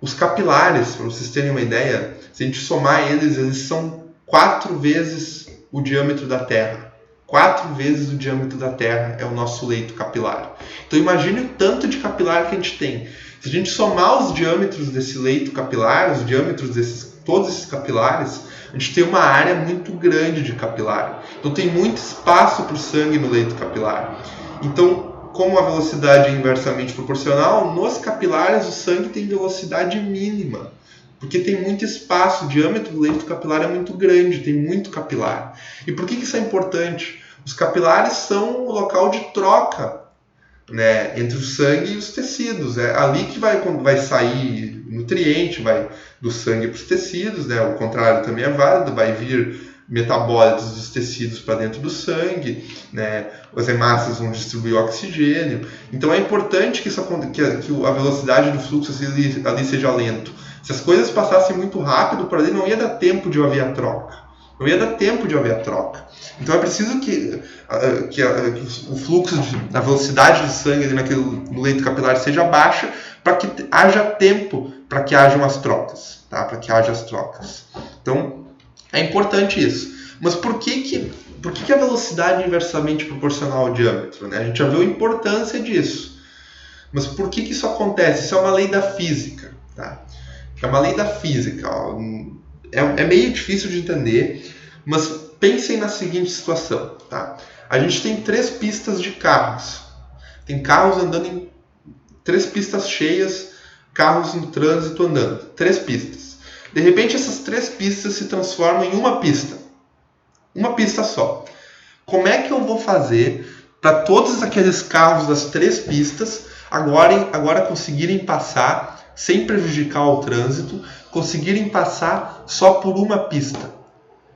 Os capilares, para vocês terem uma ideia, se a gente somar eles são 4 vezes o diâmetro da Terra. 4 vezes o diâmetro da Terra é o nosso leito capilar. Então imagine o tanto de capilar que a gente tem. Se a gente somar os diâmetros desse leito capilar, os diâmetros todos esses capilares, a gente tem uma área muito grande de capilar. Então tem muito espaço para o sangue no leito capilar. Então, como a velocidade é inversamente proporcional, nos capilares o sangue tem velocidade mínima, porque tem muito espaço, o diâmetro do leito capilar é muito grande, tem muito capilar. E por que isso é importante? Os capilares são o local de troca, né, entre o sangue e os tecidos. É ali que vai sair nutriente, vai do sangue para os tecidos, né? O contrário também é válido, vai vir metabólitos dos tecidos para dentro do sangue, né? As hemácias vão distribuir o oxigênio. Então é importante que a velocidade do fluxo ali seja lento. Se as coisas passassem muito rápido por ali, não ia dar tempo de haver a troca. Não ia dar tempo de haver a troca. Então é preciso que o fluxo, a velocidade do sangue no leito capilar seja baixa para que haja tempo para que hajam as trocas. Tá? Para que haja as trocas. Então é importante isso. Mas por que a velocidade é inversamente proporcional ao diâmetro? Né? A gente já viu a importância disso. Mas por que isso acontece? Isso é uma lei da física. Tá? É uma lei da física. Ó. É meio difícil de entender, mas pensem na seguinte situação. Tá? A gente tem 3 pistas de carros. Tem carros andando em 3 pistas cheias, carros no trânsito andando. 3 pistas. De repente, essas 3 pistas se transformam em uma pista. Uma pista só. Como é que eu vou fazer para todos aqueles carros das 3 pistas agora conseguirem passar sem prejudicar o trânsito, conseguirem passar só por uma pista.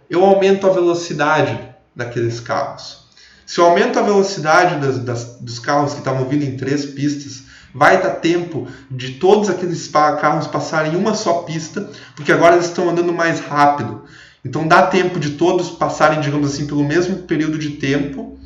Eu aumento a velocidade daqueles carros. Se eu aumento a velocidade dos carros que estavam vindo em 3 pistas, vai dar tempo de todos aqueles carros passarem em uma só pista, porque agora eles estão andando mais rápido. Então dá tempo de todos passarem, digamos assim, pelo mesmo período de tempo,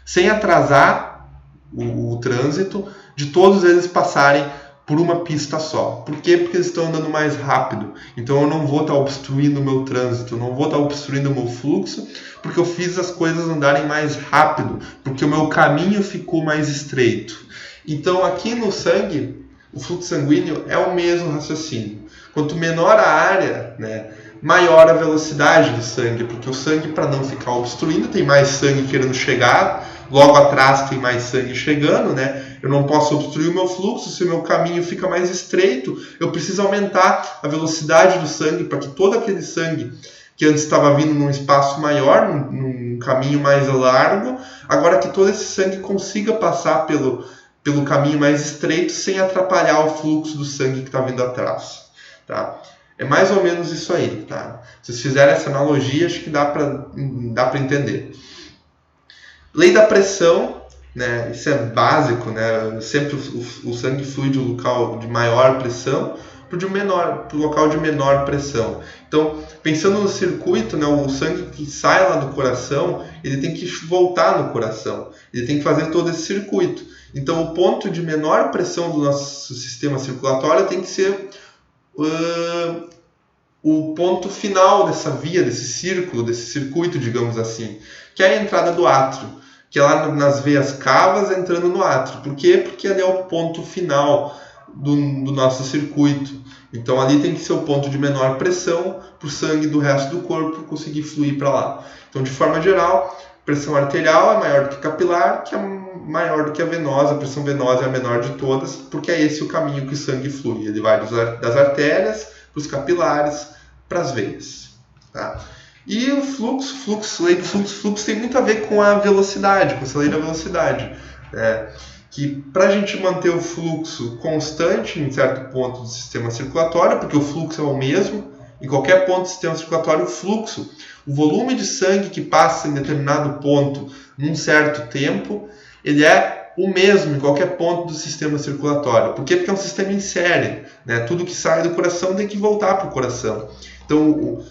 sem atrasar o trânsito, de todos eles passarem por uma pista só. Por quê? Porque eles estão andando mais rápido. Então eu não vou estar obstruindo o meu trânsito, eu não vou estar obstruindo o meu fluxo, porque eu fiz as coisas andarem mais rápido, porque o meu caminho ficou mais estreito. Então aqui no sangue, o fluxo sanguíneo é o mesmo raciocínio. Quanto menor a área, né, maior a velocidade do sangue, porque o sangue, para não ficar obstruindo, tem mais sangue querendo chegar, logo atrás tem mais sangue chegando, né? Eu não posso obstruir o meu fluxo, se o meu caminho fica mais estreito, eu preciso aumentar a velocidade do sangue para que todo aquele sangue que antes estava vindo num espaço maior, num caminho mais largo, agora que todo esse sangue consiga passar pelo caminho mais estreito sem atrapalhar o fluxo do sangue que está vindo atrás. Tá? É mais ou menos isso aí. Tá? Se vocês fizerem essa analogia, acho que dá para entender. Lei da pressão, né? Isso é básico. Né? Sempre o sangue flui de um local de maior pressão para o local de menor pressão. Então, pensando no circuito, né, o sangue que sai lá do coração, ele tem que voltar no coração. Ele tem que fazer todo esse circuito. Então, o ponto de menor pressão do nosso sistema circulatório tem que ser o ponto final dessa via, desse círculo, desse circuito, digamos assim, que é a entrada do átrio, que é lá nas veias cavas entrando no átrio. Por quê? Porque ali é o ponto final do nosso circuito. Então, ali tem que ser o ponto de menor pressão para o sangue do resto do corpo conseguir fluir para lá. Então, de forma geral, pressão arterial é maior do que capilar, que é maior do que a venosa. A pressão venosa é a menor de todas, porque é esse o caminho que o sangue flui. Ele vai das artérias para os capilares, para as veias. Tá? E o lei do fluxo tem muito a ver com a velocidade, com essa lei da velocidade. Que para a gente manter o fluxo constante em certo ponto do sistema circulatório, porque o fluxo é o mesmo, em qualquer ponto do sistema circulatório, o fluxo, o volume de sangue que passa em determinado ponto num certo tempo, ele é o mesmo em qualquer ponto do sistema circulatório. Por quê? Porque é um sistema em série. Né? Tudo que sai do coração tem que voltar para o coração. Então,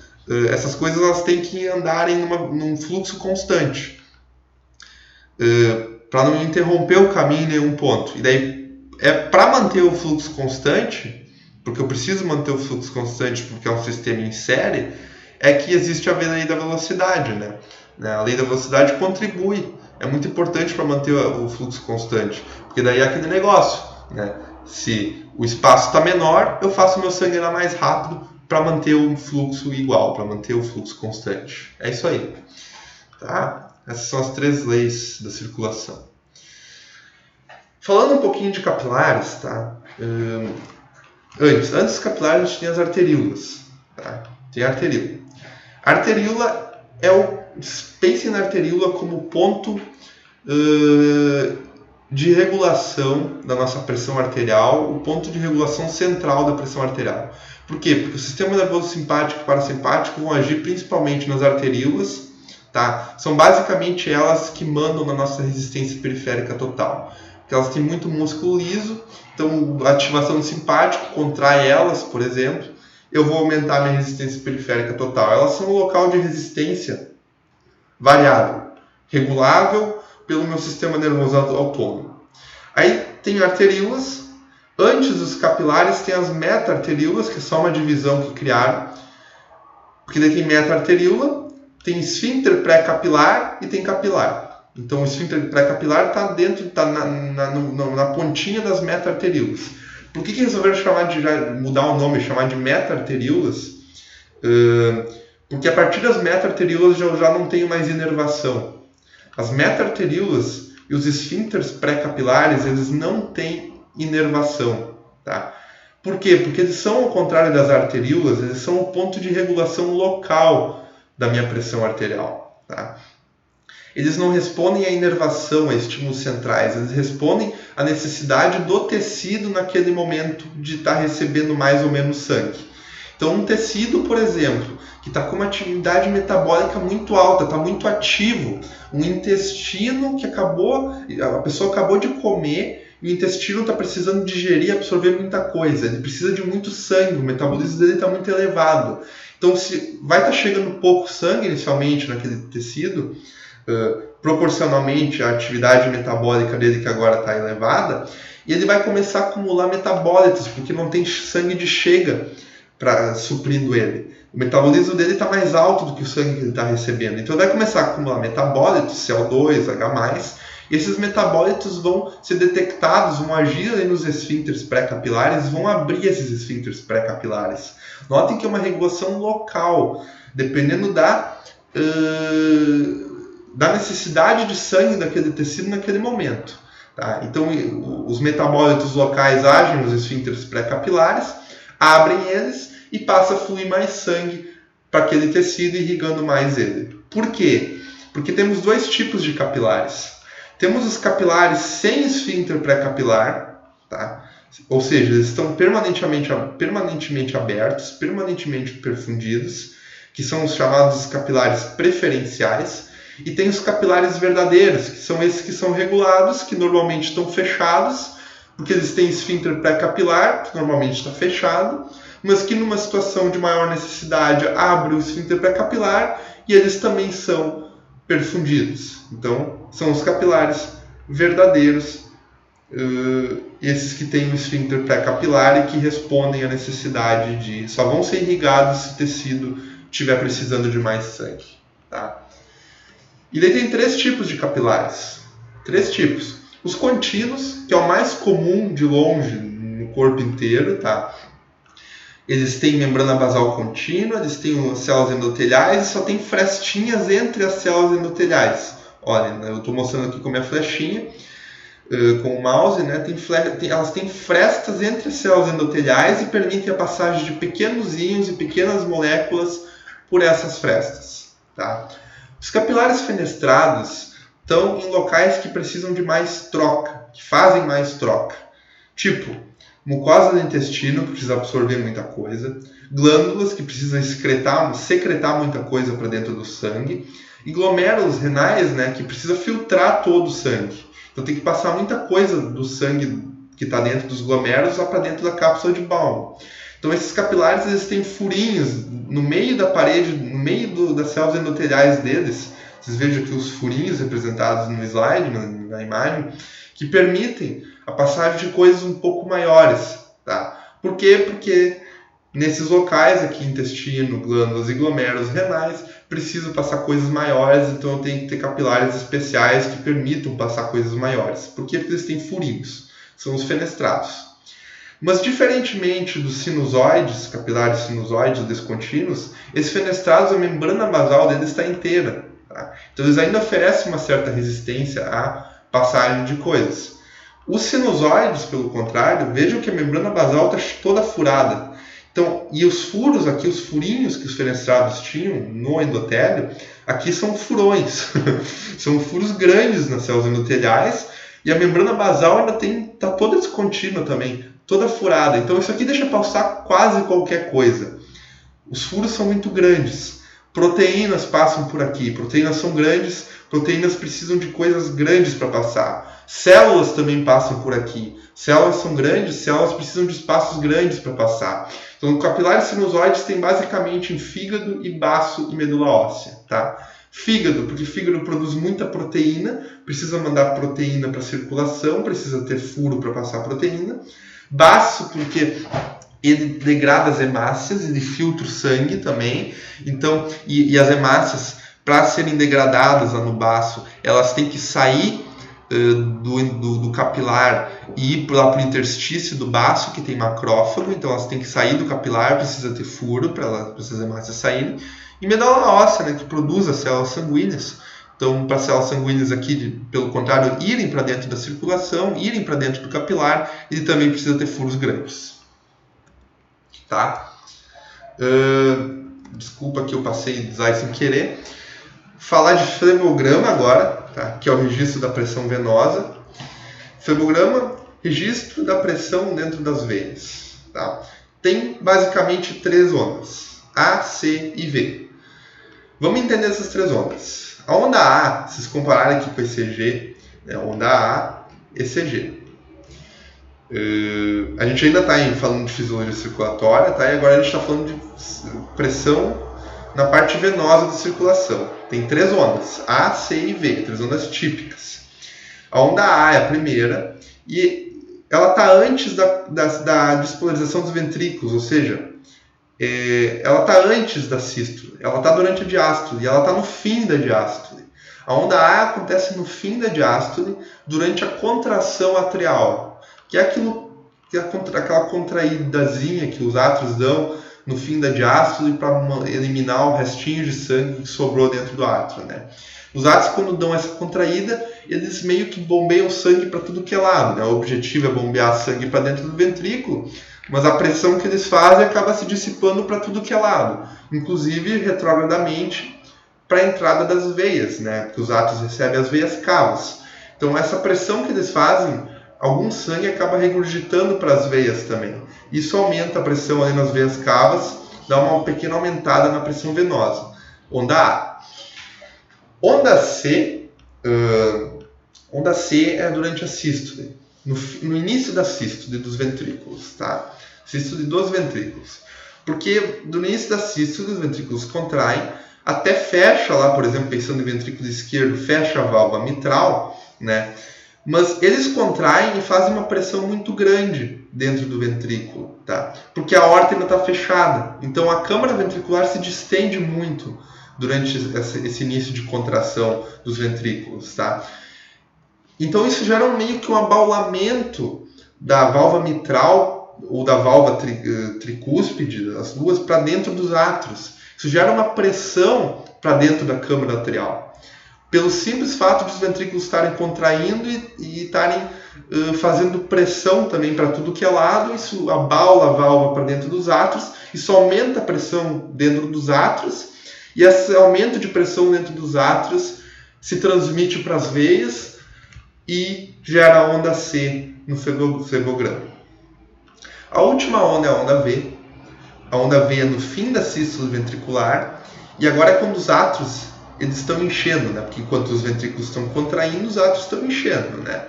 essas coisas elas têm que andarem num fluxo constante. Para não interromper o caminho em nenhum ponto. E daí, para manter o fluxo constante, porque eu preciso manter o fluxo constante porque é um sistema em série, é que existe a lei da velocidade. Né? A lei da velocidade contribui. É muito importante para manter o fluxo constante. Porque daí é aquele negócio. Né? Se o espaço está menor, eu faço meu sangue andar mais rápido para manter o fluxo igual, para manter o fluxo constante. É isso aí. Tá? Essas são as 3 leis da circulação. Falando um pouquinho de capilares, tá? Antes dos capilares, a gente tem as arteríolas. Tá? Tem a arteríola. A arteríola pensem na arteríola como ponto de regulação da nossa pressão arterial, o ponto de regulação central da pressão arterial. Por quê? Porque o sistema nervoso simpático e parasimpático vão agir principalmente nas arteríolas. Tá? São basicamente elas que mandam na nossa resistência periférica total. Porque elas têm muito músculo liso, então a ativação do simpático contrai elas, por exemplo, eu vou aumentar minha resistência periférica total. Elas são um local de resistência variável, regulável pelo meu sistema nervoso autônomo. Aí tem arteríolas. Antes dos capilares tem as meta-arteríolas, que é só uma divisão que criaram. Porque daí tem meta-arteríola, tem esfíncter pré-capilar e tem capilar. Então o esfíncter pré-capilar está dentro, está na pontinha das meta-arteríolas. Por que resolveram mudar o nome e chamar de meta-arteríolas? Porque a partir das meta-arteríolas eu já não tenho mais inervação. As meta-arteríolas e os esfíncteres pré-capilares, eles não têm inervação. Tá? Por quê? Porque eles são, ao contrário das arteríolas, eles são o ponto de regulação local da minha pressão arterial. Tá? eles não respondem à inervação, a estímulos centrais, eles respondem à necessidade do tecido naquele momento de estar recebendo mais ou menos sangue. Então, um tecido, por exemplo, que está com uma atividade metabólica muito alta, está muito ativo, um intestino que a pessoa acabou de comer, e o intestino está precisando digerir e absorver muita coisa, ele precisa de muito sangue, o metabolismo dele está muito elevado. Então, se vai estar chegando pouco sangue inicialmente naquele tecido, proporcionalmente à atividade metabólica dele que agora está elevada, e ele vai começar a acumular metabólitos, porque não tem sangue de chega suprindo ele. O metabolismo dele está mais alto do que o sangue que ele está recebendo. Então, ele vai começar a acumular metabólitos, CO2, H+, e esses metabólitos vão ser detectados, vão agir ali nos esfíncteres pré-capilares, vão abrir esses esfíncteres pré-capilares. Notem que é uma regulação local, dependendo da necessidade de sangue daquele tecido naquele momento. Tá? Então, os metabólitos locais agem nos esfíncteres pré-capilares, abrem eles e passa a fluir mais sangue para aquele tecido, irrigando mais ele. Por quê? Porque temos dois tipos de capilares. Temos os capilares sem esfíncter pré-capilar, tá? Ou seja, eles estão permanentemente abertos, permanentemente perfundidos, que são os chamados capilares preferenciais, e tem os capilares verdadeiros, que são esses que são regulados, que normalmente estão fechados, porque eles têm esfíncter pré-capilar, que normalmente está fechado, mas que numa situação de maior necessidade abre o esfíncter pré-capilar e eles também são perfundidos. Então, são os capilares verdadeiros, esses que têm o esfíncter pré-capilar e que respondem à necessidade de... Só vão ser irrigados se o tecido estiver precisando de mais sangue. Tá? E daí tem 3 tipos de capilares. 3 tipos. Os contínuos, que é o mais comum de longe no corpo inteiro, tá? Eles têm membrana basal contínua, eles têm células endoteliais e só tem frestinhas entre as células endoteliais. Olha, eu estou mostrando aqui com a minha flechinha, com o mouse, né? Elas têm frestas entre as células endoteliais e permitem a passagem de pequenos íons e pequenas moléculas por essas frestas. Tá? Os capilares fenestrados estão em locais que precisam de mais troca, que fazem mais troca. Tipo, mucosa do intestino, que precisa absorver muita coisa, glândulas, que precisam secretar muita coisa para dentro do sangue, e glomérulos renais, né, que precisa filtrar todo o sangue. Então tem que passar muita coisa do sangue que está dentro dos glomérulos lá para dentro da cápsula de Bowman. Então esses capilares eles têm furinhos no meio da parede, no meio das células endoteliais deles. Vocês vejam aqui os furinhos representados no slide, na imagem, que permitem a passagem de coisas um pouco maiores. Tá? Por quê? Porque nesses locais aqui, intestino, glândulas e glomérulos renais, preciso passar coisas maiores, então eu tenho que ter capilares especiais que permitam passar coisas maiores. Por quê? Porque eles têm furinhos, são os fenestrados. Mas diferentemente dos sinusoides, capilares sinusoides ou descontínuos, esses fenestrados, a membrana basal deles está inteira. Tá? Então eles ainda oferecem uma certa resistência à passagem de coisas. Os sinusoides, pelo contrário, vejam que a membrana basal está toda furada. Então, e os furos aqui, os furinhos que os fenestrados tinham no endotélio, aqui são furões. São furos grandes nas células endoteliais e a membrana basal ainda está toda descontínua também, toda furada. Então isso aqui deixa passar quase qualquer coisa. Os furos são muito grandes. Proteínas passam por aqui. Proteínas são grandes, proteínas precisam de coisas grandes para passar. Células também passam por aqui. Células são grandes, células precisam de espaços grandes para passar. Então, capilares sinusoides tem basicamente em fígado e baço e medula óssea. Tá? Fígado, porque o fígado produz muita proteína, precisa mandar proteína para a circulação, precisa ter furo para passar proteína. Baço, porque ele degrada as hemácias, ele filtra o sangue também. Então, e as hemácias, para serem degradadas lá no baço, elas têm que sair do capilar e ir lá para o interstício do baço, que tem macrófago, então elas têm que sair do capilar, precisa ter furo para essas hemácias saírem. E medula óssea, né, que produz as células sanguíneas. Então, para as células sanguíneas aqui, pelo contrário, irem para dentro da circulação, irem para dentro do capilar, ele também precisa ter furos grandes. Tá? Desculpa que eu passei slide sem querer. falar de flebograma agora, tá? Que é o registro da pressão venosa. Flebograma, registro da pressão dentro das veias. Tá? Tem basicamente 3 ondas, A, C e V. Vamos entender essas 3 ondas. A onda A, se vocês compararem aqui com o ECG, né? Onda A, ECG. A gente ainda está falando de fisiologia circulatória, tá? E agora a gente está falando de pressão na parte venosa da circulação. Tem 3 ondas, A, C e V, 3 ondas típicas. A onda A é a primeira e ela está antes da despolarização dos ventrículos, ou seja, ela está antes da sístole, ela está durante a diástole e ela está no fim da diástole. A onda A acontece no fim da diástole durante a contração atrial, que é aquela contraídazinha que os átrios dão no fim da diástole para eliminar o restinho de sangue que sobrou dentro do átrio, né? Os átrios, quando dão essa contraída, eles meio que bombeiam sangue para tudo que é lado, né? O objetivo é bombear sangue para dentro do ventrículo, mas a pressão que eles fazem acaba se dissipando para tudo que é lado, inclusive retrogradamente para a entrada das veias, né? Porque os átrios recebem as veias cavas. Então essa pressão que eles fazem, algum sangue acaba regurgitando para as veias também. Isso aumenta a pressão ali nas veias cavas, dá uma pequena aumentada na pressão venosa. Onda A. Onda C é durante a sístole, no início da sístole dos ventrículos, tá? Sístole dos ventrículos. Porque no início da sístole os ventrículos contraem, até fecha lá, por exemplo, pensando em ventrículo esquerdo, fecha a válvula mitral, né? Mas eles contraem e fazem uma pressão muito grande dentro do ventrículo, tá? Porque a aorta ainda está fechada. Então a câmara ventricular se distende muito durante esse início de contração dos ventrículos, tá? Então isso gera meio que um abaulamento da válvula mitral ou da válvula tricúspide, as duas, para dentro dos átrios. Isso gera uma pressão para dentro da câmara atrial. Pelo simples fato de os ventrículos estarem contraindo e estarem fazendo pressão também para tudo que é lado, isso abaula a válvula para dentro dos átrios, isso aumenta a pressão dentro dos átrios, e esse aumento de pressão dentro dos átrios se transmite para as veias e gera a onda C no flebograma. A última onda é a onda V. A onda V é no fim da sístole ventricular, e agora é quando os átrios eles estão enchendo, né? Porque enquanto os ventrículos estão contraindo, os átrios estão enchendo, né?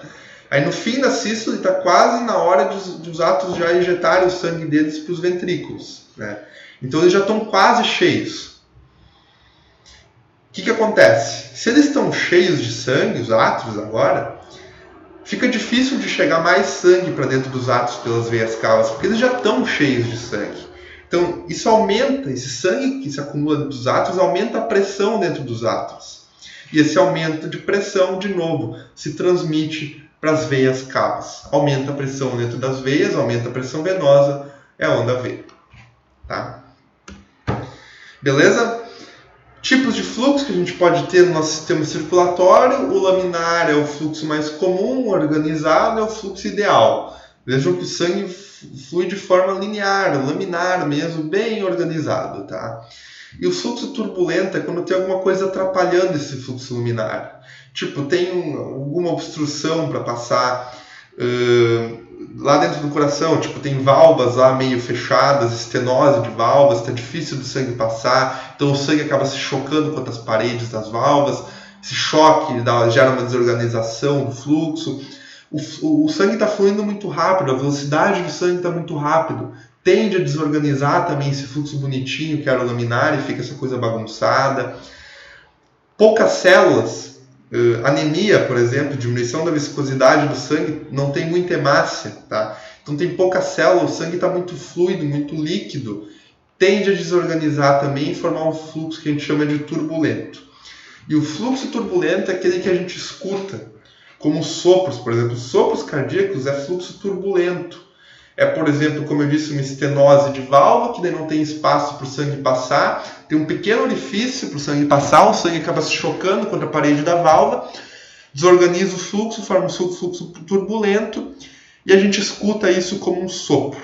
Aí no fim da sístole está quase na hora de os átrios já injetarem o sangue deles para os ventrículos, né? Então eles já estão quase cheios. O que acontece? Se eles estão cheios de sangue, os átrios agora, fica difícil de chegar mais sangue para dentro dos átrios pelas veias cavas, porque eles já estão cheios de sangue. Então, isso aumenta, esse sangue que se acumula dos átrios, aumenta a pressão dentro dos átrios. E esse aumento de pressão, de novo, se transmite para as veias cavas. Aumenta a pressão dentro das veias, aumenta a pressão venosa, é a onda V. Tá? Beleza? Tipos de fluxo que a gente pode ter no nosso sistema circulatório. O laminar é o fluxo mais comum, organizado é o fluxo ideal. Vejam que o sangue flui de forma linear, laminar mesmo, bem organizado, tá? E o fluxo turbulento é quando tem alguma coisa atrapalhando esse fluxo laminar. Tipo, tem alguma obstrução para passar lá dentro do coração, tipo, tem válvulas lá meio fechadas, estenose de válvulas, está difícil do sangue passar, então o sangue acaba se chocando contra as paredes das válvulas, esse choque gera uma desorganização do fluxo. O sangue está fluindo muito rápido, a velocidade do sangue está muito rápido, tende a desorganizar também esse fluxo bonitinho que era o laminar e fica essa coisa bagunçada. Poucas células, anemia, por exemplo, diminuição da viscosidade do sangue, não tem muita hemácia, tá? Então tem pouca célula, o sangue está muito fluido, muito líquido, tende a desorganizar também e formar um fluxo que a gente chama de turbulento. E o fluxo turbulento é aquele que a gente escuta, como sopros, por exemplo. Sopros cardíacos é fluxo turbulento. É, por exemplo, como eu disse, uma estenose de válvula, que daí não tem espaço para o sangue passar, tem um pequeno orifício para o sangue passar, o sangue acaba se chocando contra a parede da válvula, desorganiza o fluxo, forma um fluxo turbulento, e a gente escuta isso como um sopro.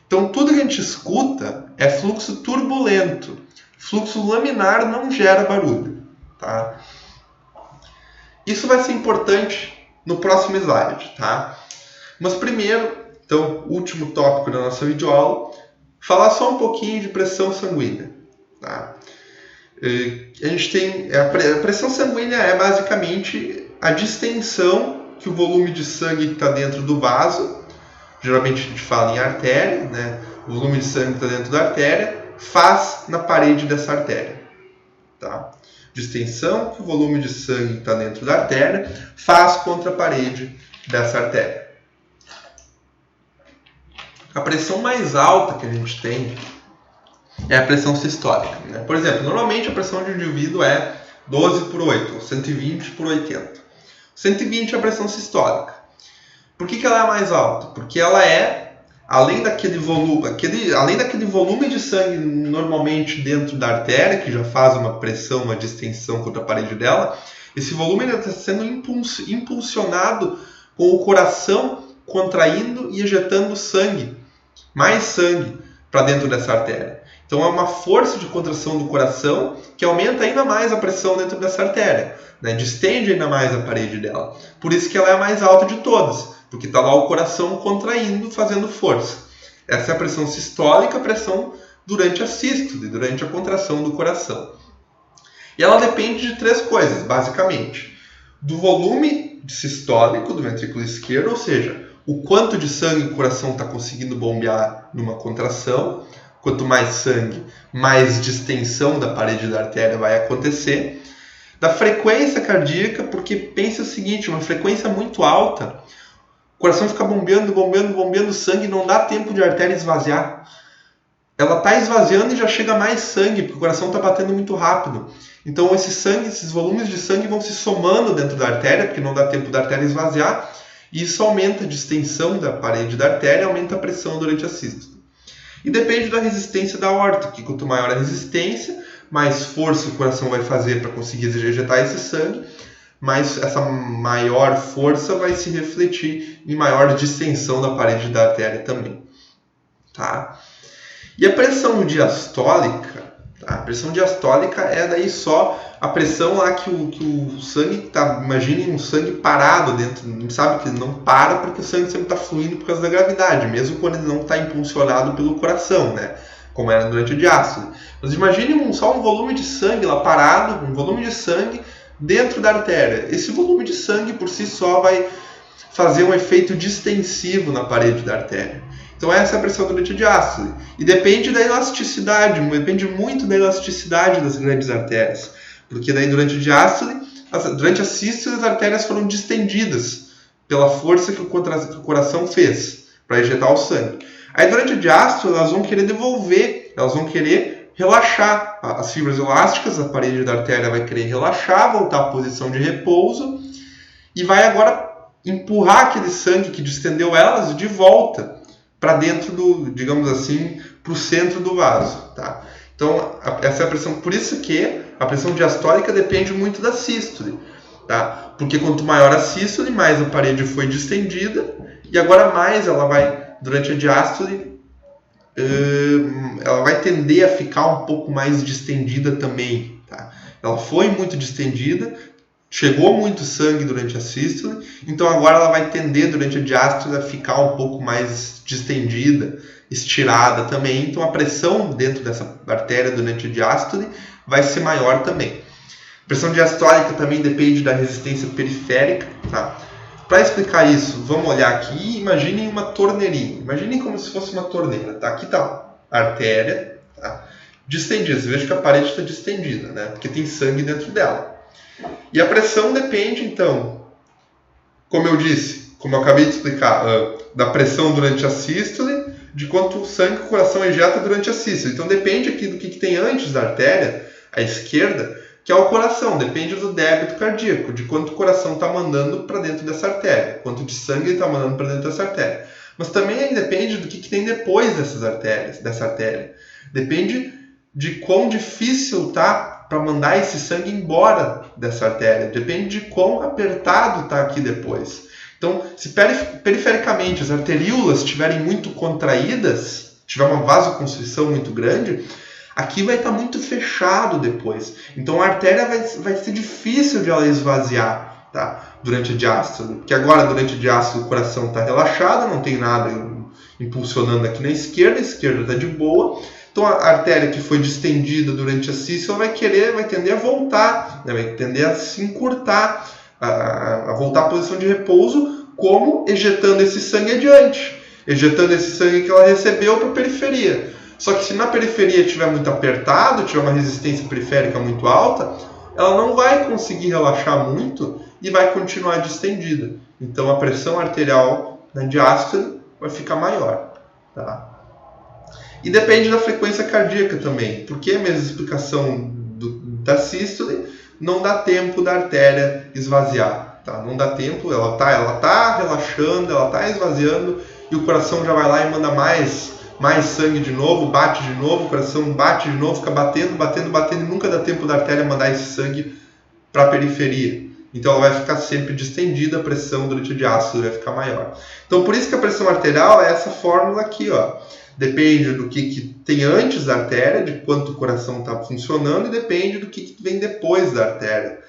Então, tudo que a gente escuta é fluxo turbulento. Fluxo laminar não gera barulho. tá? Isso vai ser importante no próximo slide, tá? Mas primeiro, então, último tópico da nossa videoaula, falar só um pouquinho de pressão sanguínea, tá? A gente tem a pressão sanguínea é basicamente a distensão que o volume de sangue que está dentro do vaso, geralmente a gente fala em artéria, né? O volume de sangue que está dentro da artéria faz na parede dessa artéria, tá? Distensão que o volume de sangue que está dentro da artéria faz contra a parede dessa artéria. A pressão mais alta que a gente tem é a pressão sistólica, né? Por exemplo, normalmente a pressão de um indivíduo é 12 por 8, ou 120 por 80. 120 é a pressão sistólica. Por que ela é a mais alta? Porque ela é, além daquele volume de sangue normalmente dentro da artéria, que já faz uma pressão, uma distensão contra a parede dela, esse volume está sendo impulsionado com o coração contraindo e ejetando sangue, mais sangue para dentro dessa artéria. Então é uma força de contração do coração que aumenta ainda mais a pressão dentro dessa artéria, né? Distende ainda mais a parede dela. Por isso que ela é a mais alta de todas, porque está lá o coração contraindo, fazendo força. Essa é a pressão sistólica, a pressão durante a sístole, durante a contração do coração. E ela depende de três coisas, basicamente. Do volume sistólico do ventrículo esquerdo, ou seja, o quanto de sangue o coração está conseguindo bombear numa contração. Quanto mais sangue, mais distensão da parede da artéria vai acontecer. Da frequência cardíaca, porque pensa o seguinte, uma frequência muito alta, o coração fica bombeando sangue, não dá tempo de artéria esvaziar. Ela está esvaziando e já chega mais sangue, porque o coração está batendo muito rápido. Então esses volumes de sangue vão se somando dentro da artéria, porque não dá tempo da artéria esvaziar, e isso aumenta a distensão da parede da artéria, aumenta a pressão durante a sístole. E depende da resistência da aorta, que quanto maior a resistência, mais força o coração vai fazer para conseguir ejetar esse sangue, mas essa maior força vai se refletir em maior distensão da parede da artéria também. Tá? E a pressão diastólica, tá? A pressão diastólica é daí só a pressão lá que o sangue está, imagine um sangue parado dentro, não sabe que ele não para porque o sangue sempre está fluindo por causa da gravidade, mesmo quando ele não está impulsionado pelo coração, né? Como era durante a diástole. Mas imagine só um volume de sangue lá parado, um volume de sangue dentro da artéria. Esse volume de sangue por si só vai fazer um efeito distensivo na parede da artéria. Então essa é a pressão durante a diástole. E depende da elasticidade, depende muito da elasticidade das grandes artérias. Porque daí durante a diástole, durante a sístole, as artérias foram distendidas pela força que o coração fez para ejetar o sangue. Aí durante a diástole elas vão querer devolver, elas vão querer relaxar as fibras elásticas, a parede da artéria vai querer relaxar, voltar à posição de repouso e vai agora empurrar aquele sangue que distendeu elas de volta para dentro do, digamos assim, para o centro do vaso, tá? Então, essa é a pressão. Por isso que a pressão diastólica depende muito da sístole, tá? Porque quanto maior a sístole, mais a parede foi distendida e agora mais ela vai, durante a diástole, ela vai tender a ficar um pouco mais distendida também, tá? Ela foi muito distendida, chegou muito sangue durante a sístole, então agora ela vai tender durante a diástole a ficar um pouco mais distendida, estirada também, então a pressão dentro dessa artéria durante a diástole vai ser maior também. A pressão diastólica também depende da resistência periférica, tá? Para explicar isso, vamos olhar aqui e imaginem uma torneirinha. Imaginem como se fosse uma torneira, tá? Aqui está a artéria, tá? Distendida. Você veja que a parede está distendida, né? Porque tem sangue dentro dela. E a pressão depende, então, como eu disse, como eu acabei de explicar, da pressão durante a sístole, de quanto sangue o coração ejeta durante a sístole. Então depende aqui do que tem antes da artéria, à esquerda, que é o coração. Depende do débito cardíaco, de quanto o coração está mandando para dentro dessa artéria, quanto de sangue ele está mandando para dentro dessa artéria. Mas também depende do que tem depois dessa artéria. Depende de quão difícil está para mandar esse sangue embora dessa artéria. Depende de quão apertado está aqui depois. Então, se perifericamente as arteríolas estiverem muito contraídas, tiver uma vasoconstrição muito grande, Aqui vai estar muito fechado depois. Então a artéria vai ser difícil de ela esvaziar, tá? Durante a diástole. Porque agora, durante a diástole, o coração está relaxado, não tem nada impulsionando aqui na esquerda, a esquerda está de boa. Então a artéria que foi distendida durante a sístole vai tender a voltar, né? Vai tender a se encurtar, a voltar à posição de repouso, como ejetando esse sangue adiante. Ejetando esse sangue que ela recebeu para a periferia. Só que se na periferia estiver muito apertado, tiver uma resistência periférica muito alta, ela não vai conseguir relaxar muito e vai continuar distendida. Então a pressão arterial na diástole vai ficar maior. Tá? E depende da frequência cardíaca também, porque a mesma explicação da sístole não dá tempo da artéria esvaziar. Tá? Não dá tempo, ela tá relaxando, ela está esvaziando, e o coração já vai lá e manda mais sangue de novo, bate de novo, o coração bate de novo, fica batendo, e nunca dá tempo da artéria mandar esse sangue para a periferia. Então ela vai ficar sempre distendida, a pressão durante a diástole vai ficar maior. Então por isso que a pressão arterial é essa fórmula aqui, ó. Depende do que tem antes da artéria, de quanto o coração está funcionando, e depende do que vem depois da artéria,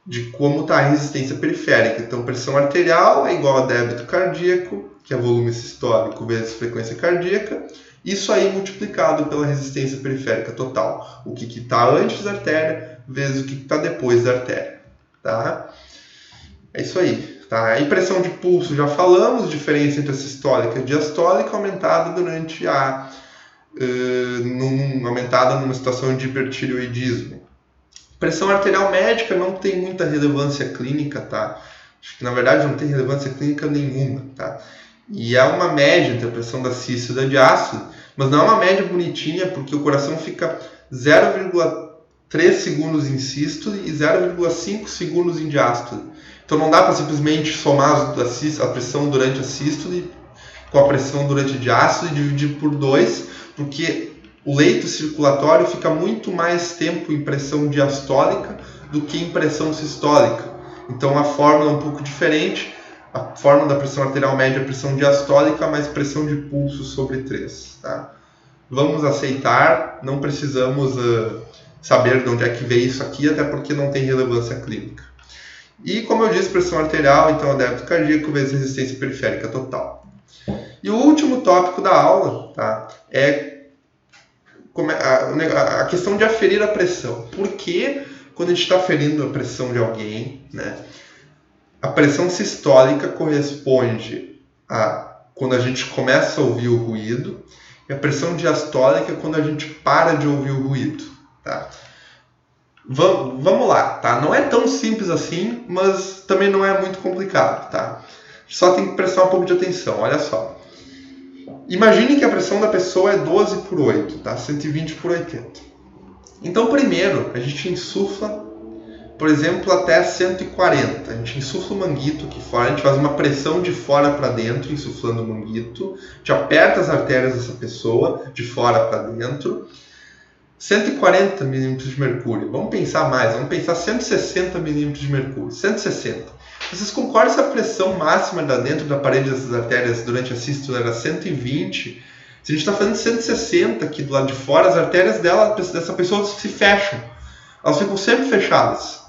de como está a resistência periférica. Então pressão arterial é igual a débito cardíaco, que é volume sistólico vezes frequência cardíaca, isso aí multiplicado pela resistência periférica total. O que está antes da artéria vezes o que está depois da artéria. Tá? É isso aí. Tá? E pressão de pulso, já falamos, diferença entre a sistólica e a diastólica aumentada durante aumentada numa situação de hipertireoidismo. Pressão arterial médica não tem muita relevância clínica, tá? Acho que na verdade não tem relevância clínica nenhuma, tá? E é uma média entre a pressão da sístole e da diástole, mas não é uma média bonitinha, porque o coração fica 0,3 segundos em sístole e 0,5 segundos em diástole. Então não dá para simplesmente somar a pressão durante a sístole com a pressão durante a diástole e dividir por 2, porque o leito circulatório fica muito mais tempo em pressão diastólica do que em pressão sistólica. Então a fórmula é um pouco diferente. A fórmula da pressão arterial média é pressão diastólica mais pressão de pulso sobre 3. Tá? Vamos aceitar, não precisamos saber de onde é que veio isso aqui, até porque não tem relevância clínica. E como eu disse, pressão arterial, então é débito cardíaco vezes resistência periférica total. E o último tópico da aula, tá, é a questão de aferir a pressão. Por que quando a gente está aferindo a pressão de alguém, né, a pressão sistólica corresponde a quando a gente começa a ouvir o ruído, e a pressão diastólica é quando a gente para de ouvir o ruído. Tá? Vamos lá, tá? Não é tão simples assim, mas também não é muito complicado, tá? Só tem que prestar um pouco de atenção, olha só. Imagine que a pressão da pessoa é 12 por 8, tá? 120 por 80. Então, primeiro, a gente insufla, por exemplo, até 140. A gente insufla o manguito aqui fora, a gente faz uma pressão de fora para dentro, insuflando o manguito. A gente aperta as artérias dessa pessoa, de fora para dentro. 140 milímetros de mercúrio. Vamos pensar mais, vamos pensar 160 milímetros de mercúrio. 160. Vocês concordam se a pressão máxima dentro da parede dessas artérias durante a sístole era 120? Se a gente está fazendo 160 aqui do lado de fora, as artérias dessa pessoa se fecham. Elas ficam sempre fechadas.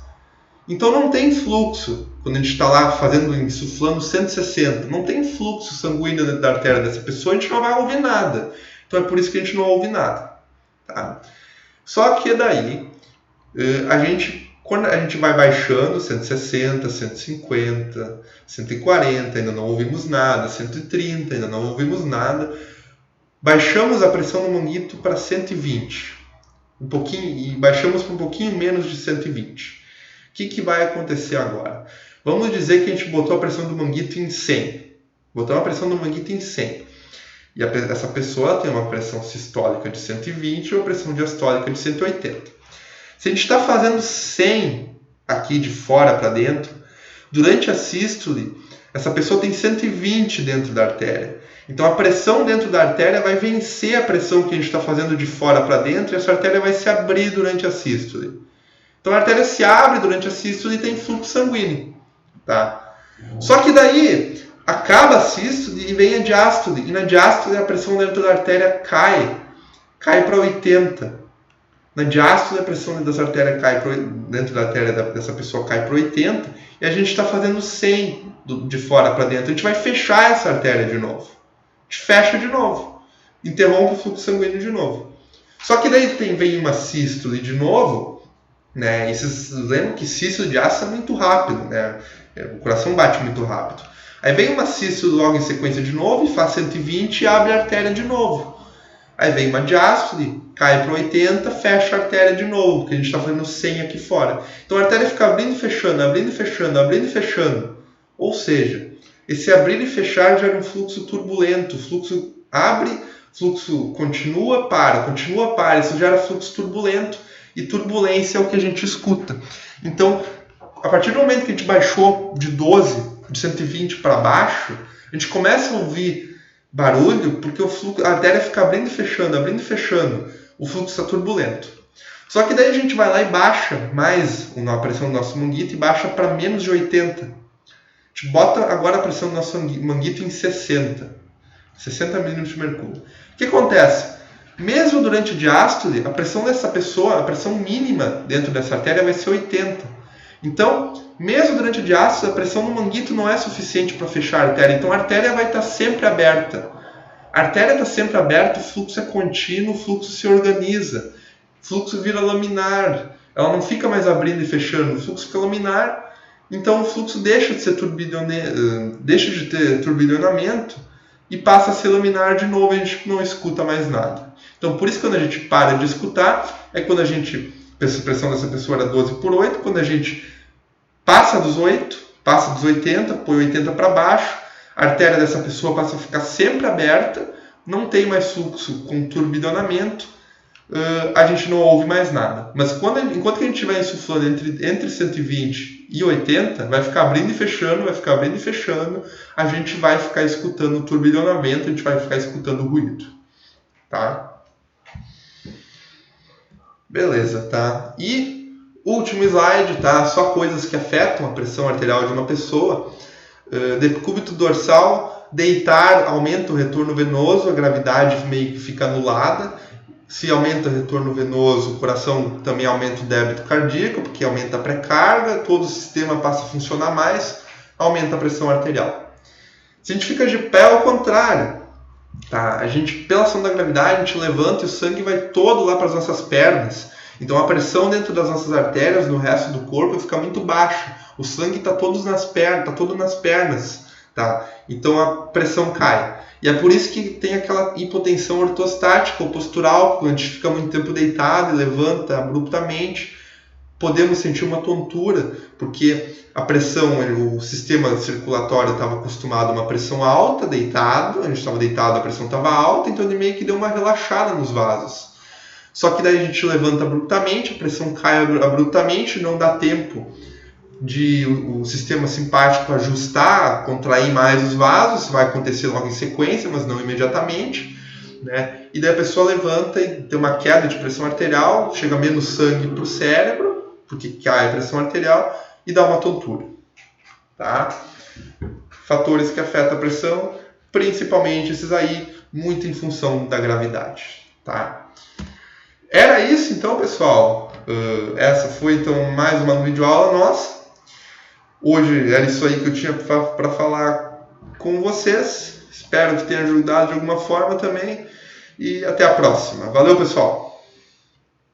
Então não tem fluxo, quando a gente está lá insuflando 160, não tem fluxo sanguíneo dentro da artéria dessa pessoa, a gente não vai ouvir nada. Então é por isso que a gente não ouve nada. Tá? Só que daí, quando a gente vai baixando 160, 150, 140, ainda não ouvimos nada, 130, ainda não ouvimos nada, baixamos a pressão no manguito para 120, e baixamos para um pouquinho menos de 120. O que vai acontecer agora? Vamos dizer que a gente botou a pressão do manguito em 100. Botamos a pressão do manguito em 100. E essa pessoa tem uma pressão sistólica de 120 e uma pressão diastólica de 180. Se a gente está fazendo 100 aqui de fora para dentro, durante a sístole, essa pessoa tem 120 dentro da artéria. Então a pressão dentro da artéria vai vencer a pressão que a gente está fazendo de fora para dentro, e essa artéria vai se abrir durante a sístole. Então a artéria se abre durante a sístole e tem fluxo sanguíneo. Tá? Só que daí acaba a sístole e vem a diástole. E na diástole a pressão dentro da artéria cai cai para 80. Na diástole, a pressão dessa artéria cai dentro da artéria dessa pessoa cai para 80, e a gente está fazendo 100 de fora para dentro. A gente vai fechar essa artéria de novo. A gente fecha de novo. Interrompe o fluxo sanguíneo de novo. Só que daí vem uma sístole de novo, né? E vocês lembram que sístole de ácido é muito rápido, né? O coração bate muito rápido. Aí vem uma sístole logo em sequência de novo, e faz 120 e abre a artéria de novo. Aí vem uma diástole, cai para 80, fecha a artéria de novo, porque a gente está fazendo 100 aqui fora. Então a artéria fica abrindo e fechando, abrindo e fechando, abrindo e fechando. Ou seja, esse abrir e fechar gera um fluxo turbulento. O fluxo abre, fluxo continua, para. Isso gera fluxo turbulento. E turbulência é o que a gente escuta. Então, a partir do momento que a gente baixou de 12, de 120 para baixo, a gente começa a ouvir barulho porque a artéria fica abrindo e fechando. O fluxo está turbulento. Só que daí a gente vai lá e baixa mais a pressão do nosso manguito e baixa para menos de 80. A gente bota agora a pressão do nosso manguito em 60 milímetros de mercúrio. O que acontece? Mesmo durante a diástole, a pressão dessa pessoa, a pressão mínima dentro dessa artéria vai ser 80. Então, mesmo durante a diástole, a pressão no manguito não é suficiente para fechar a artéria. Então, a artéria vai estar sempre aberta. A artéria está sempre aberta, o fluxo é contínuo, o fluxo se organiza. O fluxo vira laminar. Ela não fica mais abrindo e fechando, o fluxo fica laminar. Então, o fluxo deixa de ter turbilhonamento e passa a ser laminar de novo, e a gente não escuta mais nada. Então, por isso, quando a gente para de escutar, é quando a pressão dessa pessoa era 12 por 8, quando a gente passa dos 80, põe 80 para baixo, a artéria dessa pessoa passa a ficar sempre aberta, não tem mais fluxo com turbilhonamento, a gente não ouve mais nada. Mas enquanto que a gente estiver insuflando entre 120 e 80, vai ficar abrindo e fechando, a gente vai ficar escutando o turbilhonamento, a gente vai ficar escutando o ruído. Tá? Beleza, tá? E último slide, tá? Só coisas que afetam a pressão arterial de uma pessoa. Decúbito dorsal, deitar aumenta o retorno venoso, a gravidade meio que fica anulada. Se aumenta o retorno venoso, o coração também aumenta o débito cardíaco, porque aumenta a pré-carga, todo o sistema passa a funcionar mais, aumenta a pressão arterial. Se a gente fica de pé, ao contrário. Tá? A gente, pela ação da gravidade, a gente levanta e o sangue vai todo lá para as nossas pernas. Então a pressão dentro das nossas artérias, no resto do corpo, fica muito baixa. O sangue está todo nas pernas. Tá? Então a pressão cai. E é por isso que tem aquela hipotensão ortostática ou postural, quando a gente fica muito tempo deitado e levanta abruptamente. Podemos sentir uma tontura, porque a pressão, o sistema circulatório estava acostumado a uma pressão alta, deitado, a gente estava deitado, a pressão estava alta, então ele meio que deu uma relaxada nos vasos. Só que daí a gente levanta abruptamente, a pressão cai abruptamente, não dá tempo de o sistema simpático ajustar, contrair mais os vasos, isso vai acontecer logo em sequência, mas não imediatamente, né? E daí a pessoa levanta e tem uma queda de pressão arterial, chega menos sangue para o cérebro, porque cai a pressão arterial, e dá uma tontura. Tá? Fatores que afetam a pressão, principalmente esses aí, muito em função da gravidade. Tá? Era isso então, pessoal. Essa foi então mais uma videoaula nossa. Hoje era isso aí que eu tinha para falar com vocês. Espero que tenha ajudado de alguma forma também. E até a próxima. Valeu, pessoal!